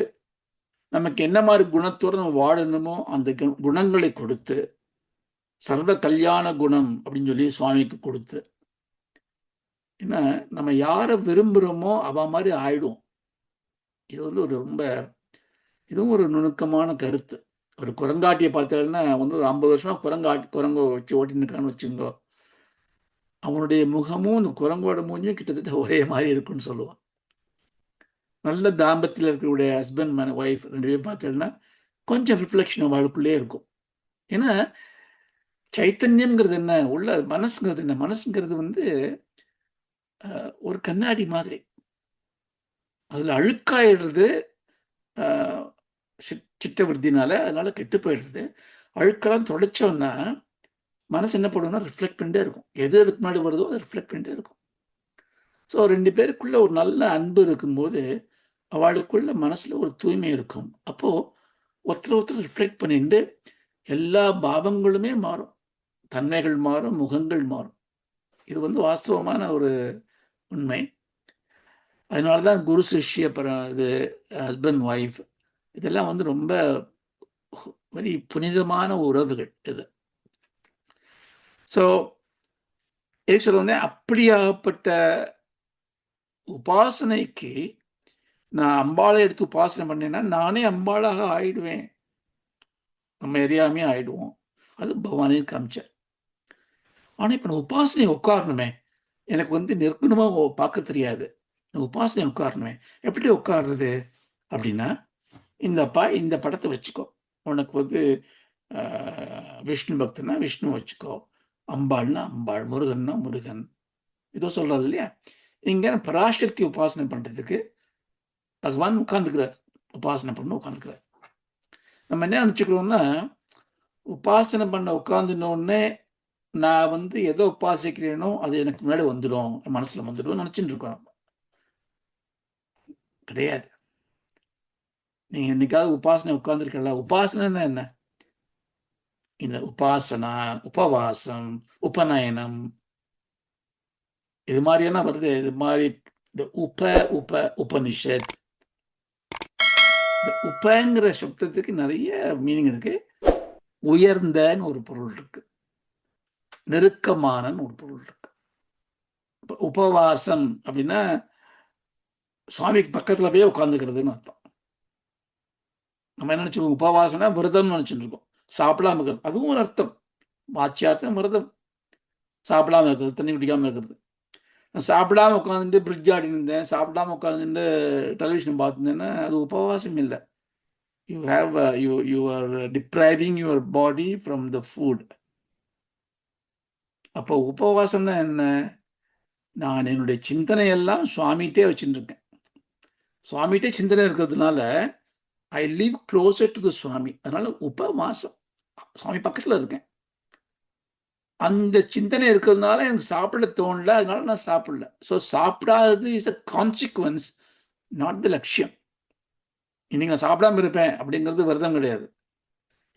நமக்கு என்ன மாதிரி குணத்தோடு நம்ம வாழணுமோ அந்த குணங்களை கொடுத்து, சர்வ கல்யாண குணம் அப்படின்னு சொல்லி சுவாமிக்கு கொடுத்து, ஏன்னா நம்ம யாரை விரும்புகிறோமோ அவ மாதிரி ஆயிடும். இது வந்து ஒரு ரொம்ப, இதுவும் ஒரு நுணுக்கமான கருத்து. ஒரு குரங்காட்டியை பார்த்தீங்கன்னா வந்து ஒரு 50 வருஷமா குரங்கை வச்சு ஓட்டின்னு இருக்கான்னு வச்சுங்கோ, அவனுடைய முகமும் இந்த குரங்கோட மூஞ்சும் கிட்டத்தட்ட ஒரே மாதிரி இருக்குன்னு சொல்லுவான். நல்ல தாம்பத்தில் இருக்கக்கூடிய ஹஸ்பண்ட் ஒய்ஃப் 2 பேரும் பார்த்தீங்கன்னா கொஞ்சம் ரிஃப்ளெக்ஷன் அவளுக்குள்ளே இருக்கும். ஏன்னா சைத்தன்யம்ங்கிறது என்ன, உள்ள மனசுங்கிறது என்ன, மனசுங்கிறது வந்து ஒரு கண்ணாடி மாதிரி. அதுல அழுக்காயிடுறது சித்த விருத்தினால, அதனால கெட்டு போயிடுறது. அழுக்கெல்லாம் தொடச்சோம்னா மனசு என்ன பண்ணுவோம்னா ரிஃப்ளெக்ட் பண்ணிட்டே இருக்கும். எது அதுக்கு முன்னாடி வருதோ அதை ரிஃப்ளெக்ட் பண்ணிட்டே இருக்கும். ஸோ 2 பேருக்குள்ள ஒரு நல்ல அன்பு இருக்கும்போது அவளுக்குள்ள மனசுல ஒரு தூய்மை இருக்கும். அப்போ ஒருத்தர் ரிஃப்ளெக்ட் பண்ணிட்டு எல்லா பாவங்களுமே மாறும், தன்மைகள் மாறும், முகங்கள் மாறும். இது வந்து வாஸ்தவமான ஒரு உண்மை. அதனாலதான் குரு சிஷ்ய இது ஹஸ்பண்ட் ஒய்ஃப் இதெல்லாம் வந்து ரொம்ப வெரி புனிதமான உறவுகள் இது. ஸோ எதுக்கு சொல்ல வந்தேன், அப்படியாகப்பட்ட உபாசனைக்கு நான் அம்பாளை எடுத்து உபாசனை பண்ணேன்னா நானே அம்பாளாக ஆயிடுவேன், நம்ம எரியாமே ஆயிடுவோம். அது பகவானே காமிச்சார். ஆனா இப்ப நான் உபாசனை உட்காரணுமே, எனக்கு வந்து நிற்குணமா பார்க்க தெரியாது, உபாசனை உட்காரணுமே, எப்படி உட்காருறது அப்படின்னா, இந்த படத்தை வச்சுக்கோ. உனக்கு வந்து விஷ்ணு பக்தனா விஷ்ணு வச்சுக்கோ, அம்பாள்னா அம்பாள், முருகன்னா முருகன். இதோ சொல்றது இல்லையா, இங்க பராசக்தி உபாசனை பண்றதுக்கு பகவான் உட்கார்ந்துக்கிறார், உபாசனை பண்ண உட்கார்ந்துக்கிறார். நம்ம என்ன நினைச்சுக்கிறோம்னா, உபாசனை பண்ண உட்கார்ந்துனோடனே நான் வந்து எதை உபாசிக்கிறேனோ அது எனக்கு முன்னாடி வந்துடும், மனசுல வந்துடும் நினைச்சுட்டு இருக்கோம். கிடையாது. நீங்க என்னைக்காவது உபாசனை உட்கார்ந்துருக்கல? உபாசனைன்னா என்ன? இந்த உபாசனா, உபவாசம், உபநயனம் இது மாதிரியான வருது. இது மாதிரி இந்த உபனிஷத், இந்த உபங்கிற சப்தத்துக்கு நிறைய மீனிங் இருக்கு. உயர்ந்தன்னு ஒரு பொருள் இருக்கு, நெருக்கமான ஒரு பொருள் இருக்கு. உபவாசம் அப்படின்னா சுவாமிக்கு பக்கத்துல போய் உட்காந்துக்கிறதுன்னு அர்த்தம். நம்ம என்ன நினைச்சுக்கோம், உபவாசம்னா விரதம் நினைச்சுட்டு இருக்கோம், சாப்பிடாம இருக்கிறது. அதுவும் ஒரு அர்த்தம், வாட்சியார்த்தம் விரதம், சாப்பிடாம இருக்கிறது, தண்ணி குடிக்காம இருக்கிறது. நான் சாப்பிடாம உட்காந்துட்டு பிரிட்ஜ் ஆடின்னு இருந்தேன், சாப்பிடாம உட்காந்துட்டு டெலிவிஷன் பார்த்துருந்தேன்னா அது உபவாசம் இல்லை. You are depriving your body from the food. அப்போ உபவாசம்னா என்ன? நான் என்னுடைய சிந்தனையெல்லாம் சுவாமிகிட்டே வச்சுட்டு இருக்கேன். சுவாமிகிட்டே சிந்தனை இருக்கிறதுனால I live closer to the swami. அதனால உபவாசம், சுவாமி பக்கத்தில் இருக்கேன். அந்த சிந்தனை இருக்கிறதுனால எனக்கு சாப்பிட தோணல, அதனால நான் சாப்பிடல. ஸோ சாப்பிடாதது is a consequence, not the லட்சியம். இன்னைக்கு நான் சாப்பிடாம இருப்பேன் அப்படிங்கிறது விரதம் கிடையாது.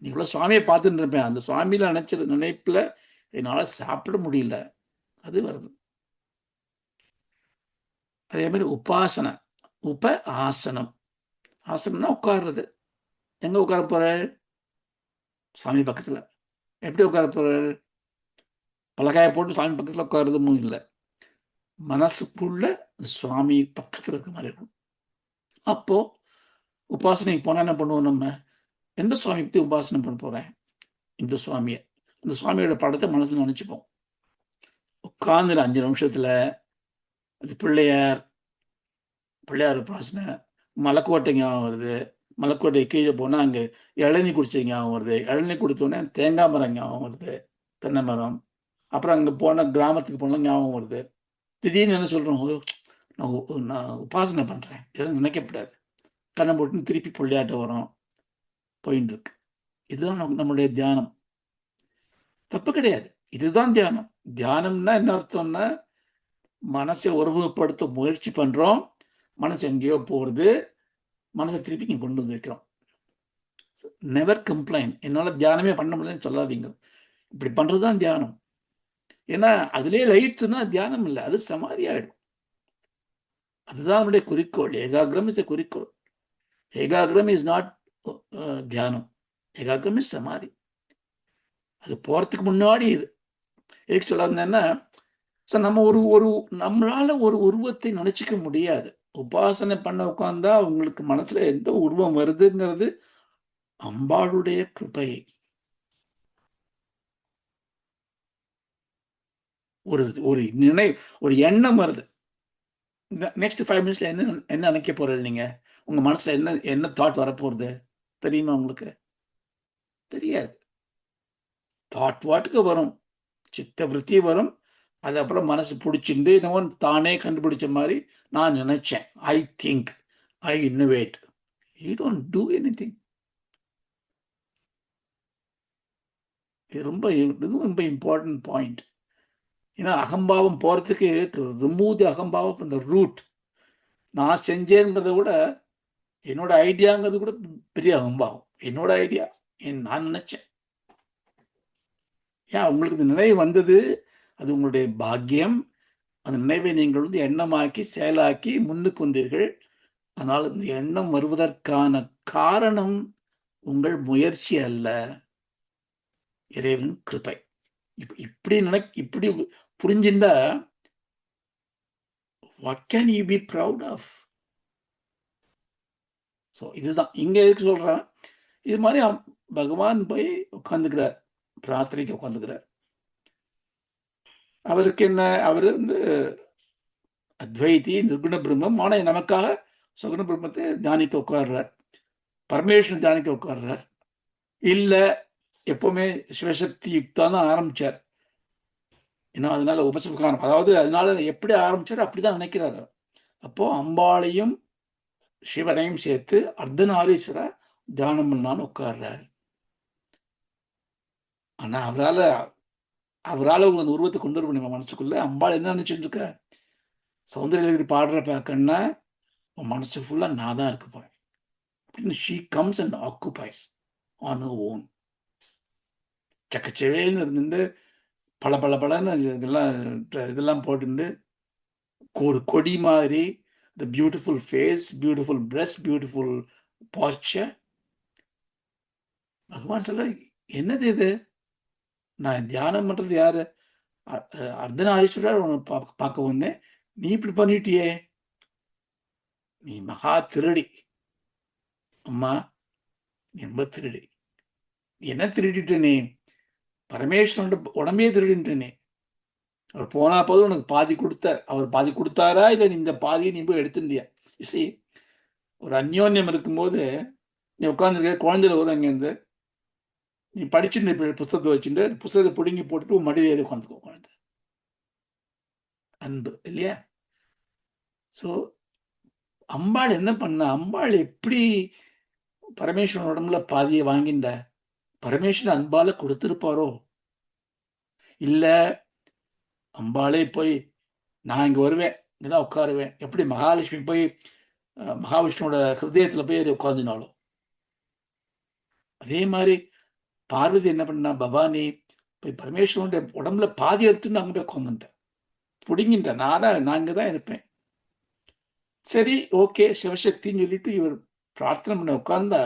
இவ்வளோ சுவாமியை பார்த்துட்டு இருப்பேன், அந்த சுவாமியில நினைப்புல என்னால் சாப்பிட முடியல, அது விரதம். அதே மாதிரி உபாசனை, உப ஆசனம். ஆசனம்னா உட்கார்றது. எங்க உட்கார போற? சாமி பக்கத்துல. எப்படி உட்கார போற? பலகாய போட்டு சாமி பக்கத்துல உட்காருறதும் இல்லை. மனசுக்குள்ள சுவாமி பக்கத்துல இருக்க மாதிரி இருக்கும். அப்போ உபாசனைக்கு போனா என்ன பண்ணுவோம்? நம்ம எந்த சுவாமி பத்தி உபாசனை பண்ண போறேன்? இந்த சுவாமியை, இந்த சுவாமியோட படத்தை மனசுல நினைச்சுப்போம். உட்கார்ந்து 5 நிமிஷத்துல அது பிள்ளையார், பிள்ளையார் உபாசனை, மலைக்கோட்டை ஞாபகம் வருது. மலைக்கோட்டை கீழே போனா அங்க இளநீ குடிச்ச ஞாபகம் வருது. இளநீ குடித்தோடனே தேங்காய் மரம் ஞாபகம் வருது, தென்னை மரம். அப்புறம் அங்க போன கிராமத்துக்கு போன ஞாபகம் வருது. திடீர்னு என்ன சொல்றோம்? நான் உபாசனை பண்றேன், எதுவும் நினைக்கப்படாது. கண்ணை போட்டுன்னு திருப்பி பிள்ளையாட்ட வரோம், போயின்னு இருக்கு. இதுதான் நம்மளுடைய தியானம். தப்பு கிடையாது, இதுதான் தியானம். தியானம்னா என்ன அர்த்தம்னா, மனசை ஒருமுகப்படுத்த முயற்சி பண்றோம், மனசு எங்கேயோ போறது, மனசை திருப்பி இங்க கொண்டு வந்து வைக்கிறோம். நெவர் கம்ப்ளைண்ட், என்னால தியானமே பண்ண முடியலன்னு சொல்லாதீங்க. இப்படி பண்றதுதான் தியானம். ஏன்னா அதுலயே லயித்துனா தியானம் இல்லை, அது சமாதி ஆயிடும். அதுதான் நம்முடைய குறிக்கோள். ஏகாகிரம் இஸ் எ குறிக்கோள். ஏகாகிரம் இஸ் நாட் தியானம். ஏகாகிரம் இஸ் சமாதி. அது போறதுக்கு முன்னாடி இது எதுக்கு சொல்ல வந்தேன்னா, நம்ம ஒரு ஒரு நம்மளால ஒரு உருவத்தை நினைச்சுக்க முடியாது. உபாசனை பண்ண உட்கார்ந்தா உங்களுக்கு மனசுல எந்த உருவம் வருதுங்கிறது அம்பாளுடைய கிருபை. ஒரு ஒரு நினைவு, ஒரு எண்ணம் வருது. இந்த நெக்ஸ்ட் 5 மினிட்ஸ்ல என்ன என்ன நினைக்க போறது? நீங்க உங்க மனசுல என்ன என்ன தாட் வரப்போறது தெரியுமா உங்களுக்கு? தெரியாது. தாட் வாட்டுக்கு வரும், சித்த விருத்தி வரும். அது அப்புறம் மனசு பிடிச்சிண்டு என்னவோ தானே கண்டுபிடிச்ச மாதிரி நான் நினைச்சேன், I think, I innovate. You don't do anything. இது ரொம்ப இம்பார்ட்டன்ட் பாயிண்ட். ஏன்னா அகம்பாவம் போறதுக்கு டு ரிமூவ் தி அகம்பாவம் ஃப்ரம் த ரூட். நான் செஞ்சேங்கிறத விட என்னோட ஐடியாங்கிறது கூட பெரிய அகம்பாவம். என்னோட ஐடியா, நான் நினைச்சேன். ஏன் உங்களுக்கு இந்த நினைவு வந்தது? அது உங்களுடைய பாக்கியம். அந்த நினைவை நீங்கள் வந்து எண்ணமாக்கி செயலாக்கி முன்னுக்கு வந்தீர்கள். ஆனால் இந்த எண்ணம் வருவதற்கான காரணம் உங்கள் முயற்சி அல்ல, இறைவன் கிருபை. இப்படி புரிஞ்சுட்டா what can you be proud of? So இதுதான் இங்க எதுக்கு சொல்றேன், இது மாதிரி பகவான் போய் உட்காந்துக்கிறார், பிரார்த்தனைக்கு உட்காந்துக்கிறார். அவருக்கு என்ன, அவர் வந்து அத்வைதி, நிர்குண பிரம்மம். ஆனால் நமக்காக சுகுண பிரம்மத்தை தியானிக்க உட்கார்றார், பரமேஸ்வரன் தியானிக்க உட்கார்றார். இல்ல எப்பவுமே சிவசக்தி யுக்தான் தான் ஆரம்பிச்சார். ஏன்னா அதனால உபசம்ஹாரம், அதாவது அதனால எப்படி ஆரம்பிச்சார் அப்படிதான் நினைக்கிறாரு. அப்போ அம்பாளையும் சிவனையும் சேர்த்து அர்த்தநாரீஸ்வர தியானம் பண்ணான்னு உட்கார்றார். ஆனா அவரால் உங்க உருவத்தை கொண்டு வர முடியுமா மனசுக்குள்ள? அம்பாள் என்ன நினைச்சுட்டு இருக்க? சௌந்தர்யகிரி பாடுற பார்க்கணும்னா உன் மனசு ஃபுல்லா நான் தான் இருக்க போறேன் அப்படின்னு she comes and occupies on her own. சக்கச்சவேன்னு இருந்துட்டு பல பல பலன்னு இதெல்லாம் போட்டு ஒரு கொடி மாதிரி, the beautiful face, beautiful breast, beautiful posture. பகவான் சொல்ற, என்னது இது? நான் தியானம் பண்றது யாரு? அர்த்தநாரீஸ்வரர் உன்னை பார்க்க வந்தேன், நீ இப்படி பண்ணிட்டியே, நீ மகா திருடி. அம்மா நீ ரொம்ப திருடி. என்ன திருடிட்டு? நீ பரமேஸ்வரன் உடம்பே திருடின்ட்டு. நீ அவர் போனா போதும் உனக்கு பாதி கொடுத்தார். அவர் பாதி கொடுத்தாரா இல்லை இந்த பாதியை நீ போய் எடுத்துட்டியா? சி, ஒரு அந்யோன்யம் இருக்கும்போது நீ உட்காந்துருக்க, குழந்தையில வரும் அங்கேருந்து, நீ படிச்சுட்டு புஸ்தகத்தை வச்சுட்டு புஸ்தகத்தை பிடுங்கி போட்டுட்டு உன் மடியில் ஏறி உட்காந்துக்கோ குழந்தை. அன்பு இல்லையா? ஸோ அம்பாள் என்ன பண்ண? அம்பாள் எப்படி பரமேஸ்வரன் உடம்புல பாதியை வாங்கிண்ட? பரமேஸ்வரன் அன்பால கொடுத்திருப்பாரோ? இல்ல அம்பாளே போய் நான் இங்க வருவேன், இங்கதான் உட்காருவேன், எப்படி மகாலட்சுமி போய் மகாவிஷ்ணுவோட ஹிருதயத்துல போய் ஏறி உட்காந்துனாலும், அதே மாதிரி பார்வதி என்ன பண்ணா? பவானி போய் பரமேஸ்வரனுடைய உடம்புல பாதி எடுத்துன்னு அங்க போய் உட்காந்துட்டேன், பிடிங்கிட்டேன். நான் இங்கதான் இருப்பேன். சரி, ஓகே, சிவசக்தின்னு சொல்லிட்டு இவர் பிரார்த்தனை பண்ண உட்கார்ந்தா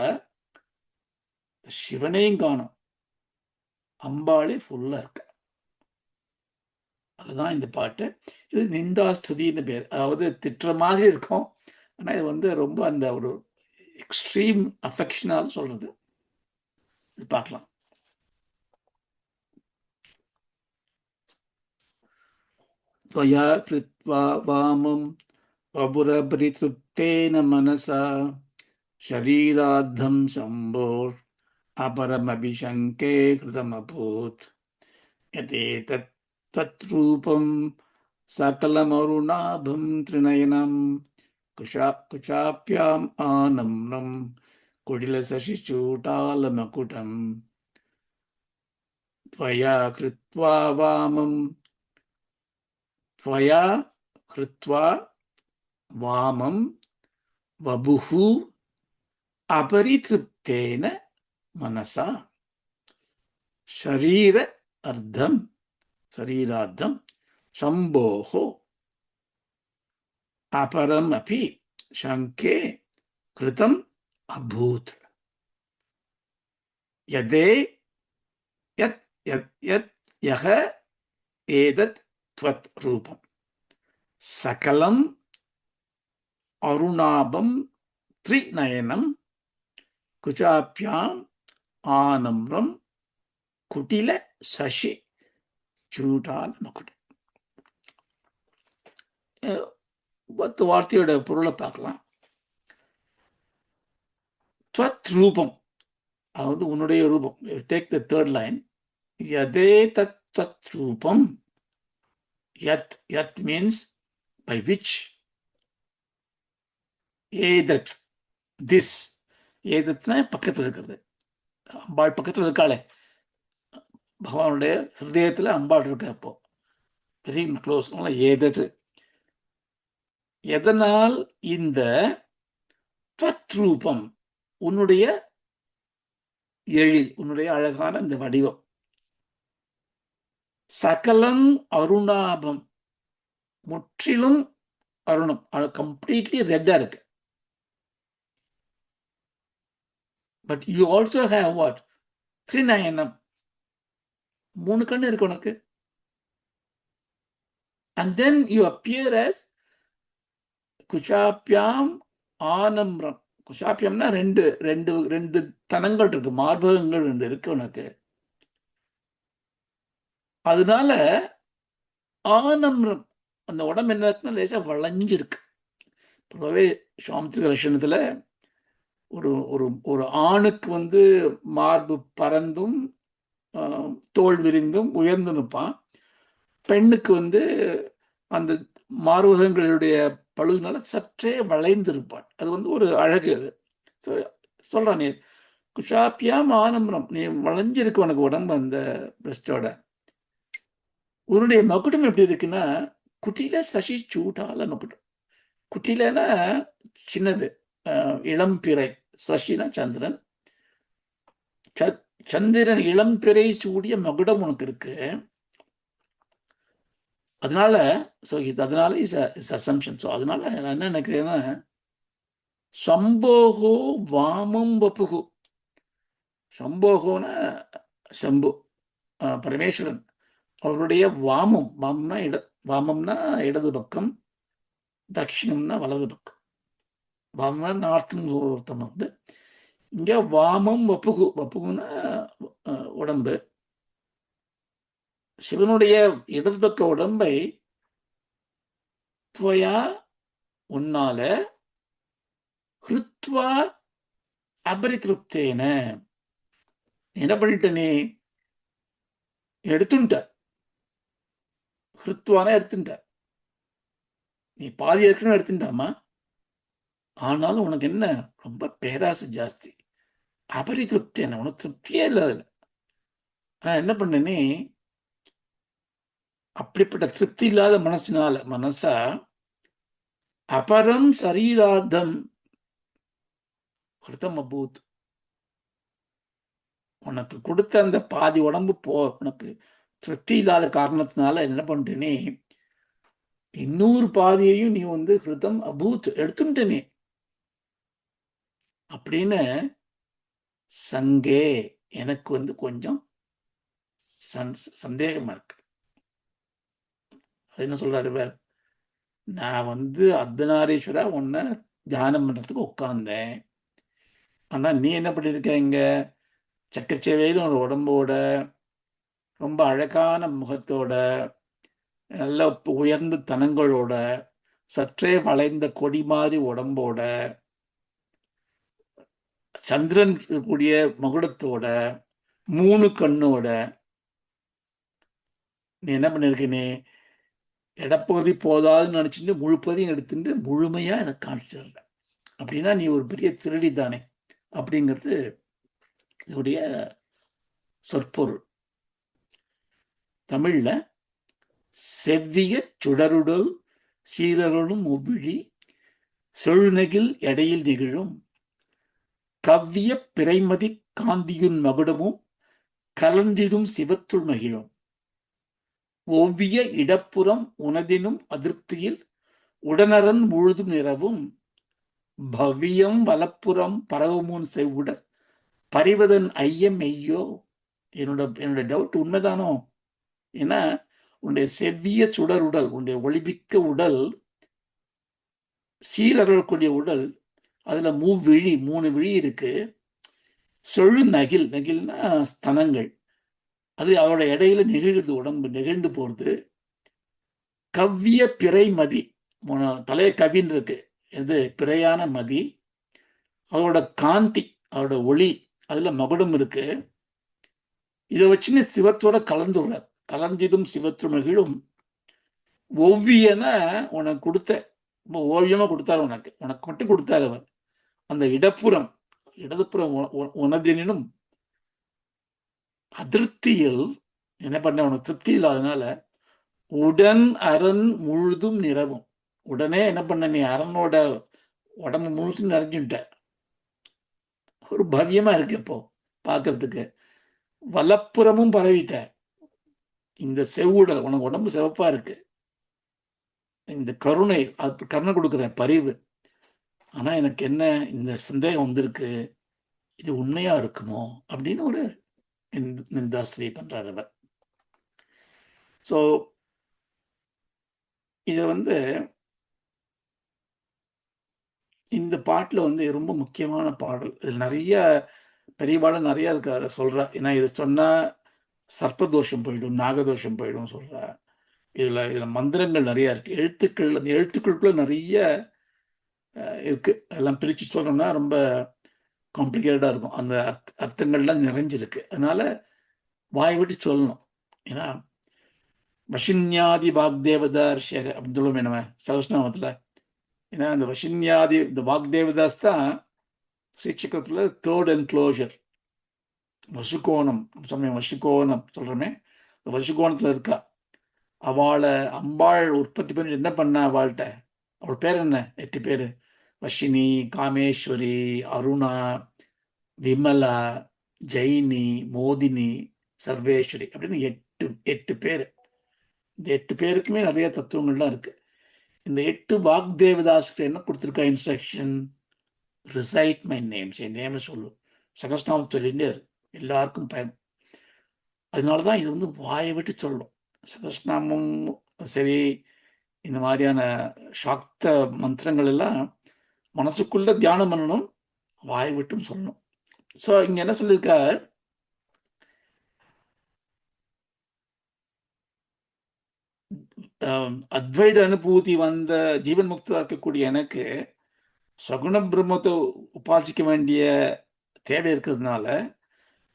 சிவனையும் காணும், அம்பாளே ஃபுல்லா இருக்க. அதுதான் இந்த பாட்டு. இது நிந்தாஸ்துதின்னு பேர். அதாவது திட்டுற மாதிரி இருக்கும், ஆனா இது வந்து ரொம்ப அந்த ஒரு எக்ஸ்ட்ரீம் அஃபெக்ஷனால சொல்றது. இது பார்க்கலாம். त्वया कृत्वा वामं वपुरपरितृप्तेन मनसा शरीराद्धं शम्भोर् अपरमभिशङ्के कृतमभूत् यदेतत् तत्रूपं सकलमरुणाभं त्रिनयनं कुचाप्याम् आनम्रं कुटिलशशिचूटालमकुटम् त्वया कृत्वा वामं त्वया कृत्वा वामं वपुः अपरितृप्तेन मनसा शरीरार्धं शम्भोः अपरम् अपि शङ्के कृतम् अभूत् यः एतत् त्वत् रूपं सकलम् अरुणाभं त्रिनयनं कुचाभ्याम् आनम्रं कुटिल शशि चूटालमकुटम्. வார்த்தையோட பொருளை பார்க்கலாம். त्वत् ரூபம், அதாவது உன்னுடைய ரூபம். Take the third line. யதே தத் त्वत् ரூபம். யத் மீன்ஸ் பை விச். ஏதத், திஸ். ஏதத்னா பக்கத்தில் இருக்கிறது. அம்பாள் பக்கத்தில் இருக்காளே, பகவானுடைய ஹிருதயத்துல அம்பாள் இருக்க, அப்போ வெரி க்ளோஸ். ஏதது, எதனால் இந்த त्वत् ரூபம், உன்னுடைய எழில், உன்னுடைய அழகான இந்த வடிவம். சகலம் அருணாபம், முற்றிலும் அருணம், கம்ப்ளீட்லி ரெட்டா இருக்கு. But you also have what? த்ரிநயனம், 3 கண்ணு இருக்கு உனக்கு. And then you appear as குஷாப்பியாம் ஆனம்ரம். குஷாப்பியம்னா ரெண்டு ரெண்டு ரெண்டு தனங்கள் இருக்கு, மார்பகங்கள் 2 இருக்கு உனக்கு. அதனால ஆனம்ரம், அந்த உடம்பு என்ன இருக்குன்னா லேசா வளைஞ்சிருக்கு. பொதுவாகவே சாமுத்திரிக லட்சணத்துல ஒரு ஒரு ஒரு ஆணுக்கு வந்து மார்பு பறந்தும் தோல் விரிந்தும் உயர்ந்து நிற்பான். பெண்ணுக்கு வந்து அந்த மார்பகங்களுடைய பழுவினால சற்றே வளைந்திருப்பாள். அது வந்து ஒரு அழகு. அது சொல்றான், நீ குஷாப்பியாம் ஆனம்ரம், நீ வளைஞ்சிருக்கு உனக்கு உடம்பு அந்த பிரஸ்டோட. உன்னுடைய மகுடம் எப்படி இருக்குன்னா குட்டில சசி சூட்டால மகுடம். குட்டிலனா சின்னது, இளம்பிறை. சசினா சந்திரன். சந்திரன் இளம்பிறை சூடிய மகுடம் உனக்கு இருக்கு. அதனால அதனால இஸ் அசம்ஷன். ஸோ அதனால நான் என்ன நினைக்கிறேன்னா, சம்போகோ வாமம் வப்புகு. சம்போகோனா சம்பு, பரமேஸ்வரன். அவருடைய வாமம், வாமம்னா இடது பக்கம், தட்சிணம்னா வலது பக்கம். வாமம்னா நார்த்துன்னு ஒருத்தம் உண்டு. இங்க வாமம் வப்புகு. வப்புகுன்னா உடம்பு. சிவனுடைய இடது பக்க உடம்பை துவயா உன்னால ஹிருத்வா அபரிதிருப்தேன என்ன பண்ணிட்ட நீ எடுத்துட்ட. ஹிருத்வானா எடுத்துட்ட, நீ பாதி ஏற்கனவே எடுத்துட்டாமா. ஆனாலும் உனக்கு என்ன ரொம்ப பேராசை ஜாஸ்தி. அபரிதிருப்தேன உனக்கு திருப்தியே இல்லை அதுல. ஆனா என்ன பண்ண நீ அப்படிப்பட்ட திருப்தி இல்லாத மனசா அபரம் சரீரார்த்தம் கிருதம் அபூத், உனக்கு கொடுத்த அந்த பாதி உடம்பு உனக்கு திருப்தி இல்லாத காரணத்தினால என்ன பண்ற நீ இன்னொரு பாதியையும் நீ ஹிருதம் அபூத் எடுத்துட்ட நீ அப்படின்னு சங்கே எனக்கு கொஞ்சம் சந்தேகமா இருக்கு. அது என்ன சொல்றாரு வேற, நான் அர்த்தநாரீஸ்வரா உன்னை தியானம் பண்றதுக்கு உட்கார்ந்தேன். ஆனா நீ என்ன பண்ணிருக்க, இங்க சக்கச்சேவையில ஒரு உடம்போட ரொம்ப அழகான முகத்தோட நல்ல உயர்ந்த தனங்களோட சற்றே வளைந்த கொடி மாதிரி உடம்போட சந்திரன் கூடிய மகுடத்தோட 3 கண்ணோட நீ என்ன பண்ணிருக்க, நீ இடப்பகுதி போதாதுன்னு நினைச்சிட்டு முழு பகுதியும் எடுத்துட்டு முழுமையா எனக்கு காமிச்சிடல. அப்படின்னா நீ ஒரு பெரிய திருடி தானே அப்படிங்கிறது இதோடைய சொற்பொருள். தமிழ்ல செவ்விய சுடருடல் சீரருளும் ஒவ்விழி செழுநெகில் எடையில் நிகழும் கவ்விய பிறைமதி காந்தியுன் மகுடமும் கலந்திடும் சிவத்துள் மகிழும் ஒவ்விய இடப்புறம் உனதினும் அதிருப்தியில் உடனரன் முழுதும் நிறவும் பவ்யம் வலப்புறம் பரவுமுன் செவ்வுடர் பறிவதன் ஐயம் மெய்யோ. என்னோட டவுட் உண்மைதானோ? ஏன்னா உன்னுடைய செவ்விய சுடர் உடல், உன்னுடைய ஒளிமிக்க உடல், சீரறக்கூடிய உடல், அதுல 3 விழி இருக்கு. செழு நகில், நகில்னா ஸ்தனங்கள், அது அவரோட இடையில நெகிழ்ந்து உடம்பு நெகிழ்ந்து போறது. கவ்விய பிறை மதி, தலைய கவின்னு இருக்கு, எது பிறையான மதி, அதோட காந்தி, அதோட ஒளி, அதுல மகுடம் இருக்கு. இதை வச்சுன்னு சிவத்தோட கலந்துள்ளார். கலந்திடும் சிவத்து மகிழும் ஒவ்வியன உனக்கு கொடுத்த ஓவியமா கொடுத்தாரு, உனக்கு மட்டும் கொடுத்தாரு அவர். அந்த இடதுபுறம் உனதினும் அதிருப்தியில் என்ன பண்ண, உனக்கு திருப்தி இல்லாதனால உடன் அரண் முழுதும் நிறவும், உடனே என்ன பண்ண நீ அரனோட உடம்பு முழுசும் நிறைஞ்சுட்ட. ஒரு பவ்யமா இருக்கு இப்போ பார்க்கறதுக்கு. வலப்புறமும் பரவிட்ட. இந்த செவ்வுடல், உனக்கு உடம்பு சிவப்பா இருக்கு, இந்த கருணை, கருணை கொடுக்குற பரிவு. ஆனா எனக்கு என்ன இந்த சந்தேகம் வந்திருக்கு, இது உண்மையா இருக்குமோ அப்படின்னு ஒரு நிந்தாஸ்திரி பண்றாரு அவர். ஸோ இதை இந்த பாட்டில் ரொம்ப முக்கியமான பாடல். இதில் நிறைய பெரியவாளும் நிறைய அதுக்கு சொல்றா. ஏன்னா இது சொன்னா சர்ப்பதோஷம் போயிடும், நாகதோஷம் போயிடும் சொல்றா. இதுல மந்திரங்கள் நிறைய இருக்கு, எழுத்துக்கள், அந்த எழுத்துக்களுக்குள்ள நிறைய இருக்கு. அதெல்லாம் பிரிச்சு சொல்லணும்னா ரொம்ப காம்ப்ளிகேட்டடா இருக்கும். அந்த அர்த்தங்கள்லாம் நிறைஞ்சிருக்கு. அதனால வாய் விட்டு சொல்லணும். ஏன்னா வசின்யாதி வாக்தேவதாஸ் அப்படின்னு சொல்லுவோமே நம்ம சகஸ்நாமத்துல. ஏன்னா அந்த வசின்யாதி, இந்த வாக்தேவதாஸ் தான் ஸ்ரீசக்கரத்துல தேர்ட் என்க்ளோஷர். வசுகோணம் சமயம், வசுகோணம் சொல்றமே, வசுகோணத்துல இருக்கா. அவளை அம்பாள் உற்பத்தி பண்ணி என்ன பண்ண, அவள்கிட்ட அவள் பேர் என்ன, 8 பேரு: வஷினி, காமேஸ்வரி, அருணா, விமலா, ஜெயினி, மோதினி, சர்வேஸ்வரி அப்படின்னு 8 பேர். இந்த 8 பேருக்குமே நிறைய தத்துவங்கள்லாம் இருக்கு. இந்த 8 வாக்தேவதாஸ்க்கு என்ன கொடுத்துருக்கா இன்ஸ்ட்ரக்ஷன்? ரிசைட் மை நேம்ஸ், என் நேம் சொல்லு, சகஸ்நாமம் சொல்லிட்டே இருக்கு, எல்லாருக்கும் பயன். அதனாலதான் இது வாயை விட்டு சொல்லணும். சகஸ்நாமம் சரி, இந்த மாதிரியான சாக்த மந்திரங்கள் எல்லாம் மனசுக்குள்ள தியானம் பண்ணணும், வாய் விட்டும் சொல்லணும். ஸோ இங்க என்ன சொல்லியிருக்கார், அத்வைத அனுபூதி வந்த ஜீவன் முக்தா இருக்கக்கூடிய எனக்கு சகுண பிரம்மத்தை உபாசிக்க வேண்டிய தேவை இருக்கிறதுனால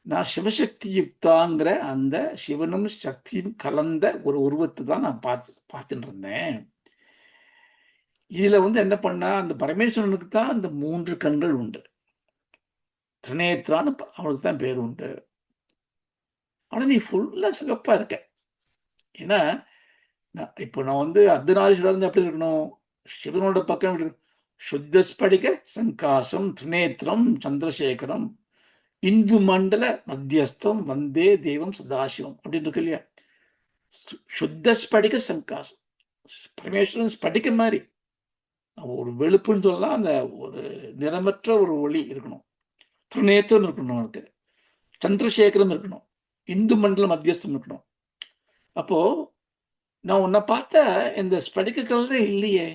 நான் சிவசக்தி யுக்தாங்கிற அந்த சிவனும் சக்தியும் கலந்த ஒரு உருவத்தை தான் நான் பார்த்துட்டு இருந்தேன். இதுல என்ன பண்ணா, அந்த பரமேஸ்வரனுக்கு தான் அந்த 3 கண்கள் உண்டு. திரிநேத்ரான்னு அவனுக்கு தான் பேர் உண்டு. ஆனா நீ ஃபுல்லா சிவப்பா இருக்க. ஏன்னா இப்போ நான் அர்த்தநாரீஸ்வரர் இருந்து எப்படி இருக்கணும், சிவனோட பக்கம் சுத்த ஸ்படிக சங்காசம் திரிநேத்திரம் சந்திரசேகரம் இந்து மண்டல மத்தியஸ்தம் வந்தே தெய்வம் சதாசிவம் அப்படின்னு இருக்கு இல்லையா. சுத்த ஸ்படிக சங்காசம், பரமேஸ்வரன் ஸ்படிக்க மாதிரி ஒரு வெளுப்புன்னு சொல்லலாம். அந்த ஒரு நிறமற்ற ஒரு ஒளி இருக்கணும். திரிநேத்திரம் இருக்கணும், அவனுக்கு சந்திரசேகரம் இருக்கணும், இந்து மண்டல மத்தியஸ்தம் இருக்கணும். அப்போ நான் உன்னை பார்த்தா இந்த ஸ்படிக கலரே இல்லையே,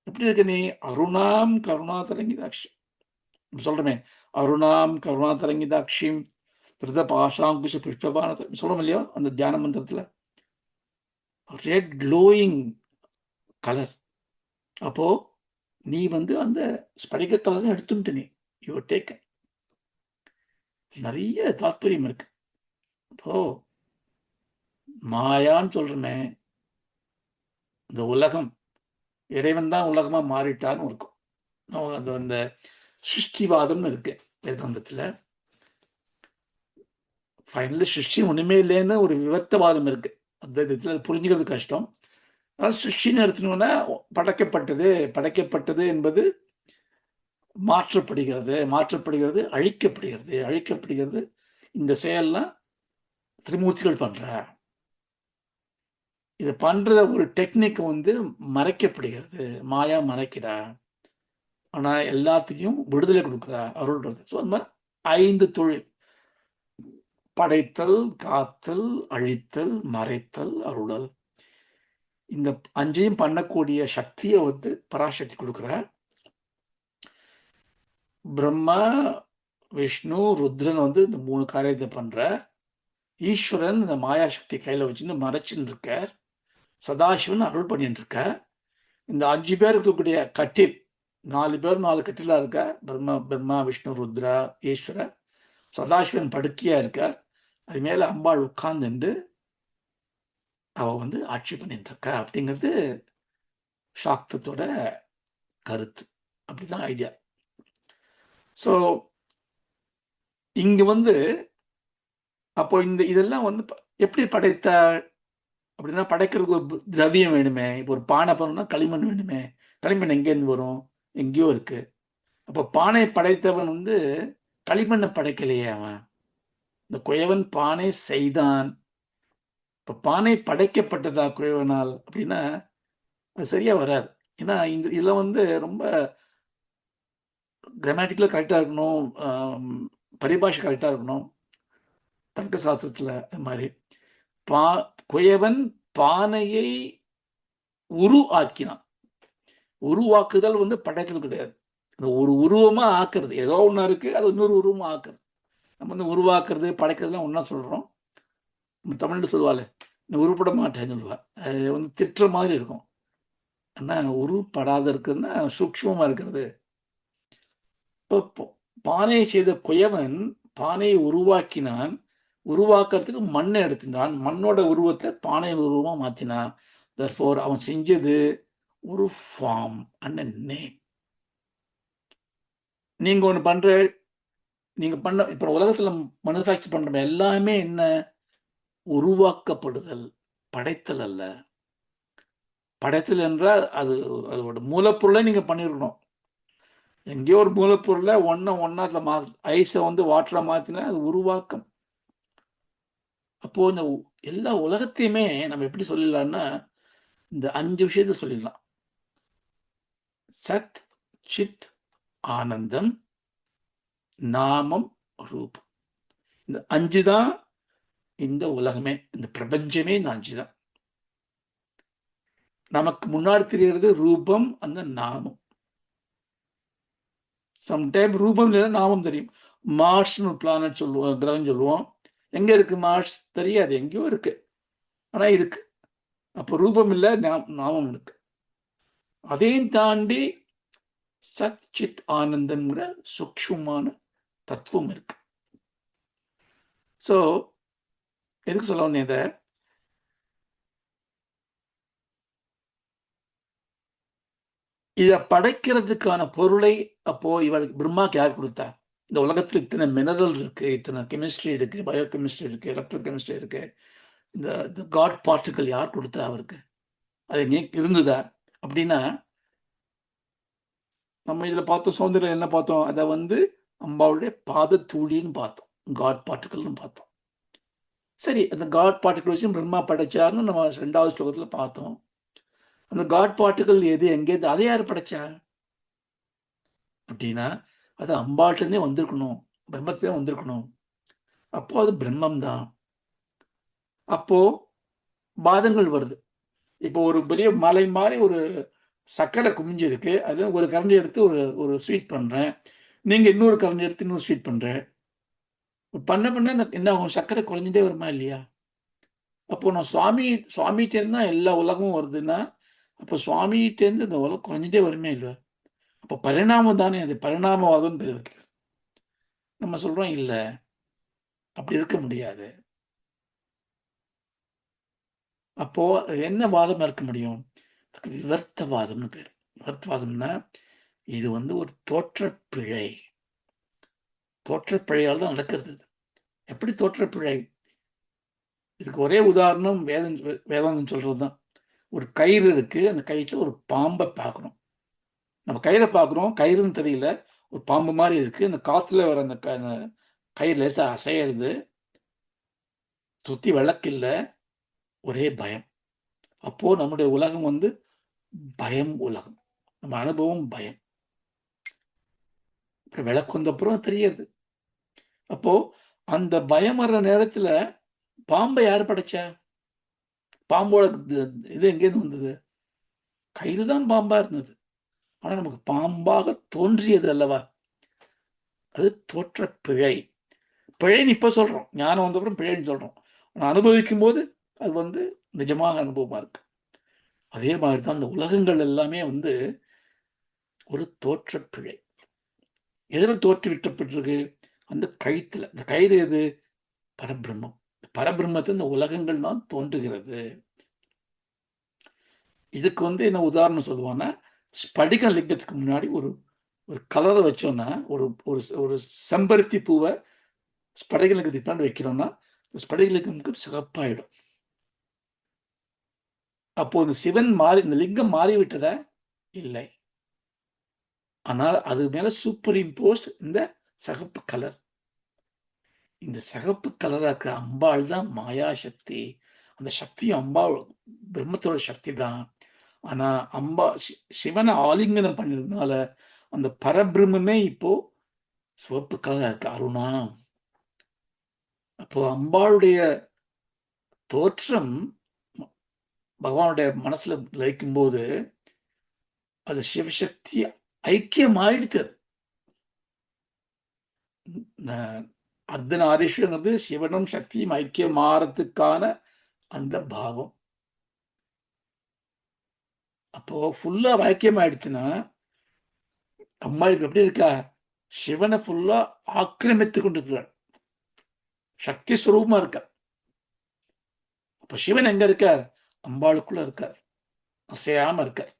எப்படி இருக்க நீ? அருணாம் கருணாதரங்கிதாட்சி சொல்றமே, அருணாம் கருணாதரங்கிதாட்சிம் திருத பாஷாங்குஷ புஷ்பபான சொல்றோம் இல்லையோ அந்த தியான மந்திரத்துல, ரெட் க்ளோயிங் கலர். அப்போ நீ அந்த ஸ்படிக கலர் எடுத்துட்டு நீ யூ டேக் நிறைய தாத்பரியம் இருக்கு. இப்போ மாயான்னு சொல்றமே, இந்த உலகம் இறைவன் தான் உலகமா மாறிட்டான்னு இருக்கும். அந்த சிருஷ்டிவாதம்னு இருக்கு வேதாந்தத்துல. ஃபைனலி சிருஷ்டி ஒண்ணுமே இல்லைன்னு ஒரு விவர்த்தவாதம் இருக்கு அத்வைதத்துல. அது புரிஞ்சுக்கிறது கஷ்டம். ஆனால் சிருஷ்டின்னு எடுத்துனோம்னா படைக்கப்பட்டது என்பது மாற்றப்படுகிறது, அழிக்கப்படுகிறது. இந்த செயல்லாம் திரிமூர்த்திகள் பண்ற. இதை பண்ற ஒரு டெக்னிக் மறைக்கப்படுகிறது, மாயா மறைக்கிறா. ஆனா எல்லாத்தையும் விடுதலை கொடுக்குறா, அருள்றது. ஸோ அந்த மாதிரி 5 தொழில்: படைத்தல், காத்தல், அழித்தல், மறைத்தல், அருளல். இந்த 5ஐயும் பண்ணக்கூடிய சக்தியை பராசக்தி கொடுக்குற. பிரம்மா, விஷ்ணு, ருத்ரன் இந்த 3 காரியத்தை பண்ற. ஈஸ்வரன் இந்த மாயா சக்தி கையில வச்சுன்னு மறைச்சுன்னு இருக்கார். சதாசிவன் அருள் பண்ணிட்டு இருக்க. இந்த 5 பேர் இருக்கக்கூடிய கட்டில், 4 பேர் 4 கட்டிலா இருக்க. பிரம்மா, விஷ்ணு, ருத்ரா, ஈஸ்வர. சதாசிவன் படுக்கையா இருக்க. அது மேல அம்பாள் உட்கார்ந்துட்டு அவ ஆட்சி பண்ணிட்டு இருக்கா அப்படிங்கிறது சாக்தத்தோட கருத்து. அப்படிதான் ஐடியா. ஸோ இங்க அப்போ இதெல்லாம் எப்படி படைத்த அப்படின்னா, படைக்கிறதுக்கு ஒரு திரவியம் வேணுமே. இப்போ ஒரு பானை பண்ணணும்னா களிமண் வேணுமே. களிமண் எங்கேருந்து வரும்? எங்கேயோ இருக்கு. அப்போ பானை படைத்தவன் களிமண்ணை படைக்கலையே அவன். இந்த குயவன் பானை செய்தான். இப்போ பானை படைக்கப்பட்டதா குயவனால் அப்படின்னா அது சரியா வராது. ஏன்னா இதெல்லாம் ரொம்ப கிராமட்டிக்கலாக கரெக்டாக இருக்கணும், பரிபாஷை கரெக்டாக இருக்கணும் தர்க்க சாஸ்திரத்தில். அது மாதிரி குயவன் பானையை ஆக்கினான். உருவாக்குதல் படைத்தல் கிடையாது. இந்த ஒரு உருவமா ஆக்குறது. ஏதோ ஒண்ணு இருக்கு, அது இன்னொரு உருவமா ஆக்குறது. நம்ம உருவாக்குறது படைக்கிறதுலாம் ஒன்னா சொல்றோம். தமிழ்ல சொல்லுவாள், நீ உருப்பட மாட்டேன்னு சொல்லுவா. அது திட்டுற மாதிரி இருக்கும். ஆனா உருப்படாத இருக்குன்னா சூக்ஷ்மமா இருக்கிறது. இப்போ பானையை செய்த குயவன் பானையை உருவாக்கினான். உருவாக்குறதுக்கு மண்ணை எடுத்துனான். மண்ணோட உருவத்தை பானையின் உருவமா மாத்தினான். தர்ஃபோர் அவன் செஞ்சது ஒரு ஃபார்ம் அண்ட் நேம். நீங்க ஒன்று பண்ற, நீங்க பண்ண இப்ப உலகத்துல மேனுஃபேக்சர் பண்ற எல்லாமே என்ன? உருவாக்கப்படுதல், படைத்தல் அல்ல. படைத்தல் என்றால் அதோட மூலப்பொருளை நீங்க பண்ணிருக்கணும். எங்கேயோ ஒரு மூலப்பொருளை ஒன்னா ஐஸை வாட்டரா மாத்தினா அது உருவாக்கம். அப்போ இந்த எல்லா உலகத்தையுமே நம்ம எப்படி சொல்லிடலாம்னா இந்த 5 விஷயத்த சொல்லிடலாம்: சத், சித், ஆனந்தம், நாமம், ரூபம். இந்த 5 தான் இந்த உலகமே, இந்த பிரபஞ்சமே. இந்த 5 தான். நமக்கு முன்னாடி தெரிகிறது ரூபம், அந்த நாமம். சம்டைம் ரூபம் இல்லைன்னா நாமம் தெரியும். மார்ஸ்னு ஒரு பிளானட் சொல்லுவோம், கிரகம் சொல்லுவோம். எங்க இருக்கு மார்ஸ்? தெரியாது, எங்கேயோ இருக்கு. ஆனா இருக்கு. அப்போ ரூபம் இல்லை, நாமம் இருக்கு. அதையும் தாண்டி சத் சித் ஆனந்தம்ங்கிற சூக்ஷ்மமான தத்துவம் இருக்கு. ஸோ எதுக்கு சொல்ல வந்தேன் இதை? இதை படைக்கிறதுக்கான பொருளை அப்போ இவளுக்கு பிரம்மாக்கு யார் கொடுத்தா? இந்த உலகத்தில் இத்தனை மினரல் இருக்கு, இத்தனை கெமிஸ்ட்ரி இருக்கு, பயோ கெமிஸ்ட்ரி இருக்கு, எலக்ட்ரோ கெமிஸ்ட்ரி இருக்கு. இந்த காட் பார்ட்டிக்கல் யார் கொடுத்தா அவருக்கு? அது எங்கே இருந்ததா? அப்படின்னா நம்ம இதில் பார்த்தோம், சௌந்தர்யம் என்ன பார்த்தோம்? அதை அம்பாவுடைய பாத தூளின்னு பார்த்தோம், காட் பார்ட்டிக்கல்னு பார்த்தோம். சரி, அந்த காட் பார்ட்டிக்கல் வச்சு பிரம்மா படைச்சாருன்னு நம்ம 2வது ஸ்லோகத்தில் பார்த்தோம். அந்த காட் பார்ட்டிக்கல் எது, எங்கேருந்து, அதை யார் படைச்சா அப்படின்னா அது அம்பாட்டிலேருந்தே வந்திருக்கணும், பிரம்மத்திலே வந்திருக்கணும். அப்போ அது பிரம்மம் தான். அப்போ பாதங்கள் வருது. இப்போ ஒரு பெரிய மலை மாதிரி ஒரு சக்கரை குமிஞ்சு இருக்கு, அதில் ஒரு கரண்டி எடுத்து ஒரு ஒரு ஸ்வீட் பண்ணுறேன், நீங்கள் இன்னொரு கரண்டி எடுத்து இன்னொரு ஸ்வீட் பண்ணுறேன். பண்ண பண்ண என்ன ஆகும்? சக்கரை குறைஞ்சிட்டே வருமா இல்லையா? அப்போ நான் சுவாமிகிட்டேருந்து தான் எல்லா உலகமும் வருதுன்னா, அப்போ சுவாமிகிட்டேருந்து இந்த உலகம் குறைஞ்சிட்டே வருமே இல்லையா? அப்போ பரிணாமம் தானே, அது பரிணாமவாதம் பேர். நம்ம சொல்றோம் இல்ல, அப்படி இருக்க முடியாது. அப்போ என்ன வாதம் இருக்க முடியும்? விவர்த்தவாதம்னு பேர். விவர்த்தவாதம்னா இது ஒரு தோற்றப்பிழை. தோற்றப்பிழையால் தான் நடக்கிறது. எப்படி தோற்றப்பிழை? இதுக்கு ஒரே உதாரணம் வேதாந்தம் சொல்றது தான். ஒரு கயிறு இருக்கு, அந்த கயிற்றுல ஒரு பாம்பை பார்க்கணும். நம்ம கயிறை பார்க்குறோம், கயிறுன்னு தெரியல, ஒரு பாம்பு மாதிரி இருக்கு. அந்த காத்துல வர அந்த கயிறு லேசா அசையிறது, சுத்தி விளக்கு இல்லை, ஒரே பயம். அப்போ நம்முடைய உலகம் பயம் உலகம். நம்ம அனுபவம் பயம். அப்புறம் விளக்கு வந்த அப்புறம் தெரியுது. அப்போ அந்த பயம் வர்ற நேரத்துல பாம்பை யார் படைச்சா? பாம்போட இது எங்கேருந்து வந்தது? கயிறு தான் பாம்பா இருந்தது. ஆனா நமக்கு பாம்பாக தோன்றியது அல்லவா? அது தோற்ற பிழை. பிழைன்னு இப்ப சொல்றோம், ஞானம் வந்தப்புறம் பிழைன்னு சொல்றோம். ஆனா அனுபவிக்கும் போது அது நிஜமாக அனுபவமா இருக்கு. அதே மாதிரி தான் அந்த உலகங்கள் எல்லாமே ஒரு தோற்ற பிழை. எதில் தோற்றுவிட்டப்பட்டிருக்கு? அந்த கயிற்றுல. அந்த கயிறு எது? பரபிரம்மம். பரபிரம்மத்தில் இந்த உலகங்கள் தான் தோன்றுகிறது. இதுக்கு என்ன உதாரணம் சொல்லுவான்னா, ஸ்படிக லிங்கத்துக்கு முன்னாடி ஒரு ஒரு கலரை வச்சோம்னா, ஒரு ஒரு ஒரு செம்பருத்தி பூவை ஸ்படிக லிங்கத்துக்கு முன்னாடி வைக்கிறோம்னா, ஸ்படிக லிங்கம் சிகப்பாயிடும். அப்போ இந்த சிவன் மாறி, இந்த லிங்கம் மாறிவிட்டதா? இல்லை. ஆனால் அது மேல சூப்பர் இம்போஸ்ட் இந்த சிகப்பு கலர். இந்த சிகப்பு கலரா இருக்கிற அம்பாள் தான் மாயா சக்தி. அந்த சக்தியும் அம்பாள் பிரம்மத்தோட சக்தி தான். ஆனா சிவனை ஆலிங்கனம் பண்ணதுனால அந்த பரபிரம்மே இப்போ சிவப்பு கலரா இருக்கு, அருணா. அப்போ அம்பாளுடைய தோற்றம் பகவானுடைய மனசுல லயிக்கும் போது அது சிவசக்தி ஐக்கியமாயிடுத்து. அர்த்தநாரீஸ்வரங்கிறது சிவனும் சக்தியும் ஐக்கியமாறதுக்கான அந்த பாவம். அப்போ ஃபுல்லா ஐக்கியம் ஆயிடுச்சுன்னா அம்மா எப்படி இருக்கா? சிவனை ஃபுல்லா ஆக்கிரமித்து கொண்டிருக்கிறார், சக்தி ஸ்வரூபமா இருக்க. அப்ப சிவன் எங்க இருக்கார்? அம்பாளுக்குள்ள இருக்கார், அசையாம இருக்கார்.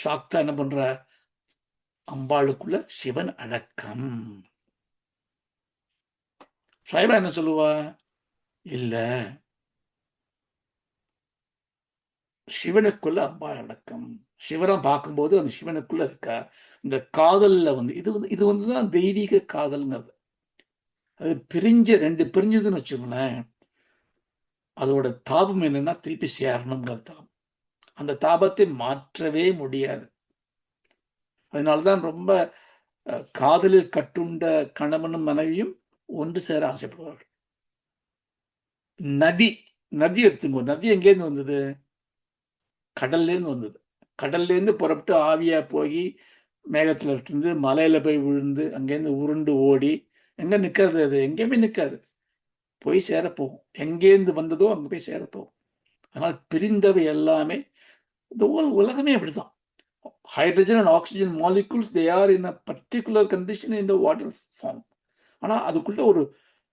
சாக்தா என்ன பண்ற? அம்பாளுக்குள்ள சிவன் அடக்கம். சைவா என்ன சொல்லுவா? இல்ல, சிவனுக்குள்ள அம்பாள் அடக்கம். சிவனை பார்க்கும்போது அந்த சிவனுக்குள்ள இருக்கா. இந்த காதல்ல இது தான் தெய்வீக காதல்ங்கிறது. அது ரெண்டு பிரிஞ்சதுன்னு வச்சுக்கோங்களேன், அதோட தாபம் என்னன்னா திருப்பி சேரணுங்கிற தாபம். அந்த தாபத்தை மாற்றவே முடியாது. அதனால்தான் ரொம்ப காதலில் கட்டுண்ட கணவனும் மனைவியும் ஒன்று சேர ஆசைப்படுவார்கள். நதி நதி எடுத்துக்கோ, நதி எங்கேருந்து வந்தது? கடல்லேருந்து வந்தது. கடல்லேருந்து புறப்பட்டு ஆவியா போய் மேகத்துல இருந்து மலையில போய் விழுந்து அங்கேருந்து உருண்டு ஓடி எங்க நிக்கிறது? அது எங்கேயுமே நிற்காது. போய் சேரப்போகும். எங்கேருந்து வந்ததோ அங்கே போய் சேரப்போகும். அதனால் பிரிந்தவை எல்லாமே இந்த உலகமே அப்படிதான். Hydrogen and oxygen molecules they are in a particular condition in the water form. ஆனால் அதுக்குள்ள ஒரு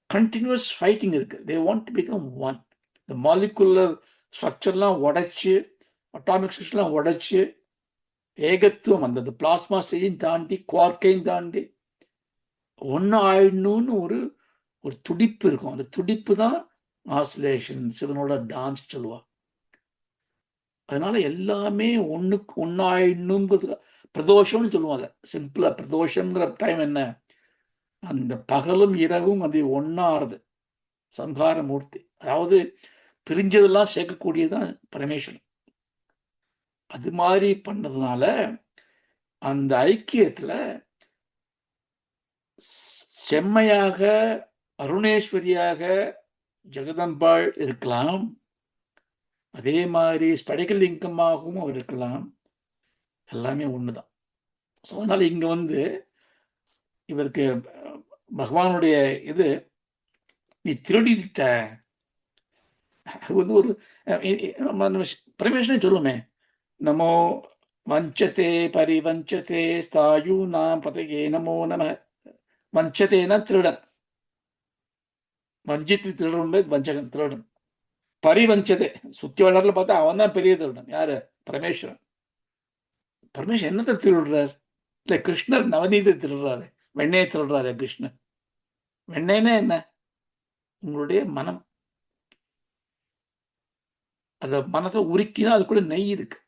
கண்டினியூஸ் ஃபைட்டிங் இருக்குது. They want to become one. இந்த மாலிகுலர் ஸ்ட்ரக்சர்லாம் உடைச்சு, அட்டாமிக் ஸ்ட்ரக்சர்லாம் உடைச்சு ஏகத்துவம் அந்த பிளாஸ்மா ஸ்டேஜையும் தாண்டி குவார்க்கையும் தாண்டி ஒன்று ஆயிடணும்னு ஒரு ஒரு துடிப்பு இருக்கும். அந்த துடிப்பு தான் ஆசிலேஷன், சிவனோட டான்ஸ் சொல்லுவா. அதனால எல்லாமே ஒன்றுக்கு ஒன்றாயிடணுங்கிறது பிரதோஷம்னு சொல்லுவோம். அதை சிம்பிளா பிரதோஷங்கிற டைம் என்ன, அந்த பகலும் இரவும் அது ஒன்னாறுது. சம்ஹார மூர்த்தி, அதாவது பிரிஞ்சதெல்லாம் சேர்க்கக்கூடியதான் பரமேஸ்வரன். அது மாதிரி பண்ணதுனால அந்த ஐக்கியத்துல செம்மையாக அருணேஸ்வரியாக ஜெகதம்பாள் இருக்கலாம். அதே மாதிரி ஸ்படிகலிங்கமாகவும் அவர் இருக்கலாம். எல்லாமே ஒண்ணுதான். ஸோ அதனால இங்க வந்து இவருக்கு பகவானுடைய இது நீ திருடிட்ட, அது வந்து ஒரு பரமேஸ்வரன் சொல்லுமே, நமோ வஞ்சதே பரிவஞ்சதே ஸ்தாயூனாம் பதயே நமோ நம. வஞ்சதேனா திருடன், வஞ்சித்து திருடன் வஞ்சகன் திருடன். பரிவஞ்சதே சுத்தி வளர்ல பார்த்தா அவன் தான் பெரிய திருடன். யாரு? பரமேஸ்வரன். பரமேஸ்வரன் என்னத்தை திருடுறார்? இல்ல கிருஷ்ணர் நவநீதை திருடுறாரு, வெண்ணையை திருடுறாரு கிருஷ்ணர். வெண்ணெய்னா என்ன? உங்களுடைய மனம். அந்த மனத்தை உருக்கினா அது கூட நெய் இருக்கு.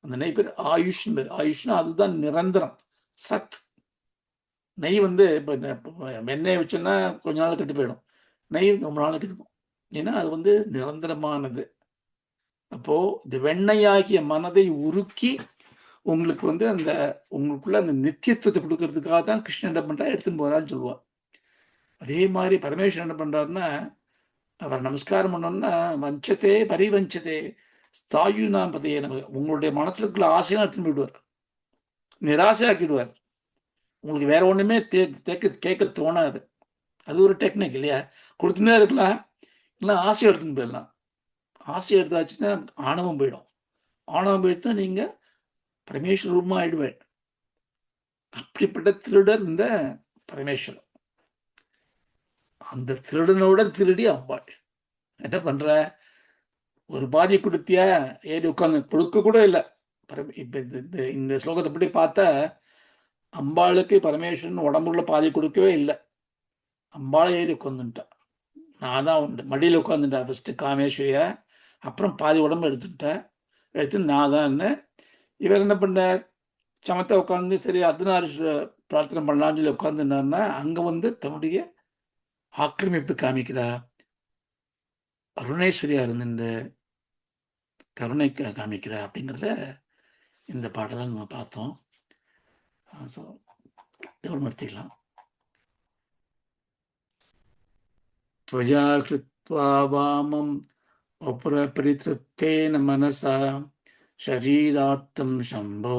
அந்த நெய் பேர் ஆயுஷ் பேர். ஆயுஷ்னா அதுதான் நிரந்தரம், சத். நெய் வந்து இப்போ வெண்ணெய் வச்சோன்னா கொஞ்ச நாள் கெட்டு போயிடும். நெய் ரொம்ப நாளைக்கு இருக்கும். ஏன்னா அது வந்து நிரந்தரமானது. அப்போ இந்த வெண்ணையாகிய மனதை உருக்கி உங்களுக்கு வந்து அந்த உங்களுக்குள்ள அந்த நித்தியத்துவத்தை கொடுக்கறதுக்காக தான் கிருஷ்ணன் என்ன பண்றா, எடுத்துன்னு போறான்னு சொல்லுவா. அதே மாதிரி பரமேஸ்வரன் என்ன பண்றாருன்னா, அவர் நமஸ்காரம் பண்ணோம்னா வஞ்சத்தே பரிவஞ்சதே ஸ்தாயுனாம் பதையே, நம்ம உங்களுடைய மனசுல இருக்கிற ஆசையெல்லாம் எடுத்துன்னு போயிடுவார், நிராசையாக்கிடுவார். உங்களுக்கு வேற ஒண்ணுமே கேட்க தோணாது. அது ஒரு டெக்னிக் இல்லையா? கொடுத்துனே இருக்கலாம், இல்லை ஆசை எடுத்துன்னு போயிடலாம். ஆசை எடுத்தாச்சுன்னா ஆணவம் போயிடும். ஆணவம் போயிட்டுனா நீங்க பரமேஸ்வர ரூபமா ஆயிடுவேன். அப்படிப்பட்ட திருடர் இந்த பரமேஸ்வரன். அந்த திருடனோட திருடி அம்பாள் என்ன பண்ற, ஒரு பாதி கொடுத்தியா, ஏறி உட்காந்து கொடுக்க கூட இல்லை. இப்ப இந்த ஸ்லோகத்தை படி பார்த்தா அம்பாளுக்கு பரமேஸ்வரன் உடம்புல பாதி கொடுக்கவே இல்லை. அம்பாளை ஏறி உட்காந்துட்டா. நான் தான் உண்டு மடியில் உட்காந்துட்டா ஃபர்ஸ்ட் காமேஸ்வரியா, அப்புறம் பாதி உடம்பு எடுத்துட்டேன். எடுத்து நான் தான் என்ன. இவர் என்ன பண்ணார், சமத்தை உட்காந்து சரி அர்த்தநாரீஸ்வர பிரார்த்தனை பண்ணலாம்னு சொல்லி உட்காந்துனார்னா அங்க வந்து தன்னுடைய ஆக்கிரமிப்பு காமிக்கிறா. அருணேஸ்வரியா இருந்து கருணை காமிக்கிறா அப்படிங்கிறத இந்த பாடலை நம்ம பார்த்தோம். ஸோ நிறுத்திக்கலாம். त्वया कृत्वा वामं अपरपरितृप्तेन मनसा शरीरार्थं शम्भो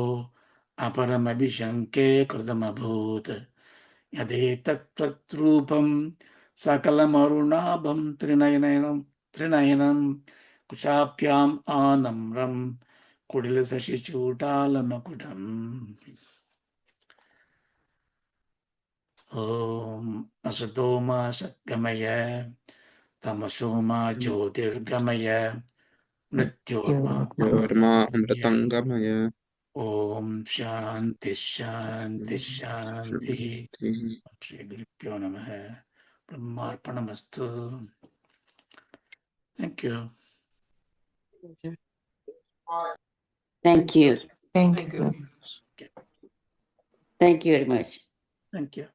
अपरमभिशङ्के कृतमभूत् यदेतत्तद्रूपं सकलमरुणाभं त्रिनयनं कुशाभ्याम् आनम्रं कुटिलशशिचूटालमकुटम्. ॐ असतो मा सद्गमय तमसो मा ज्योतिर्गमय मृत्योर्मा अमृतंगमय. ॐ शान्ति शान्ति शान्तिः. श्री गुरुभ्यो नमः. ब्रह्मार्पणमस्तु. Thank you. Thank you. Thank you. Thank you very much. Thank you.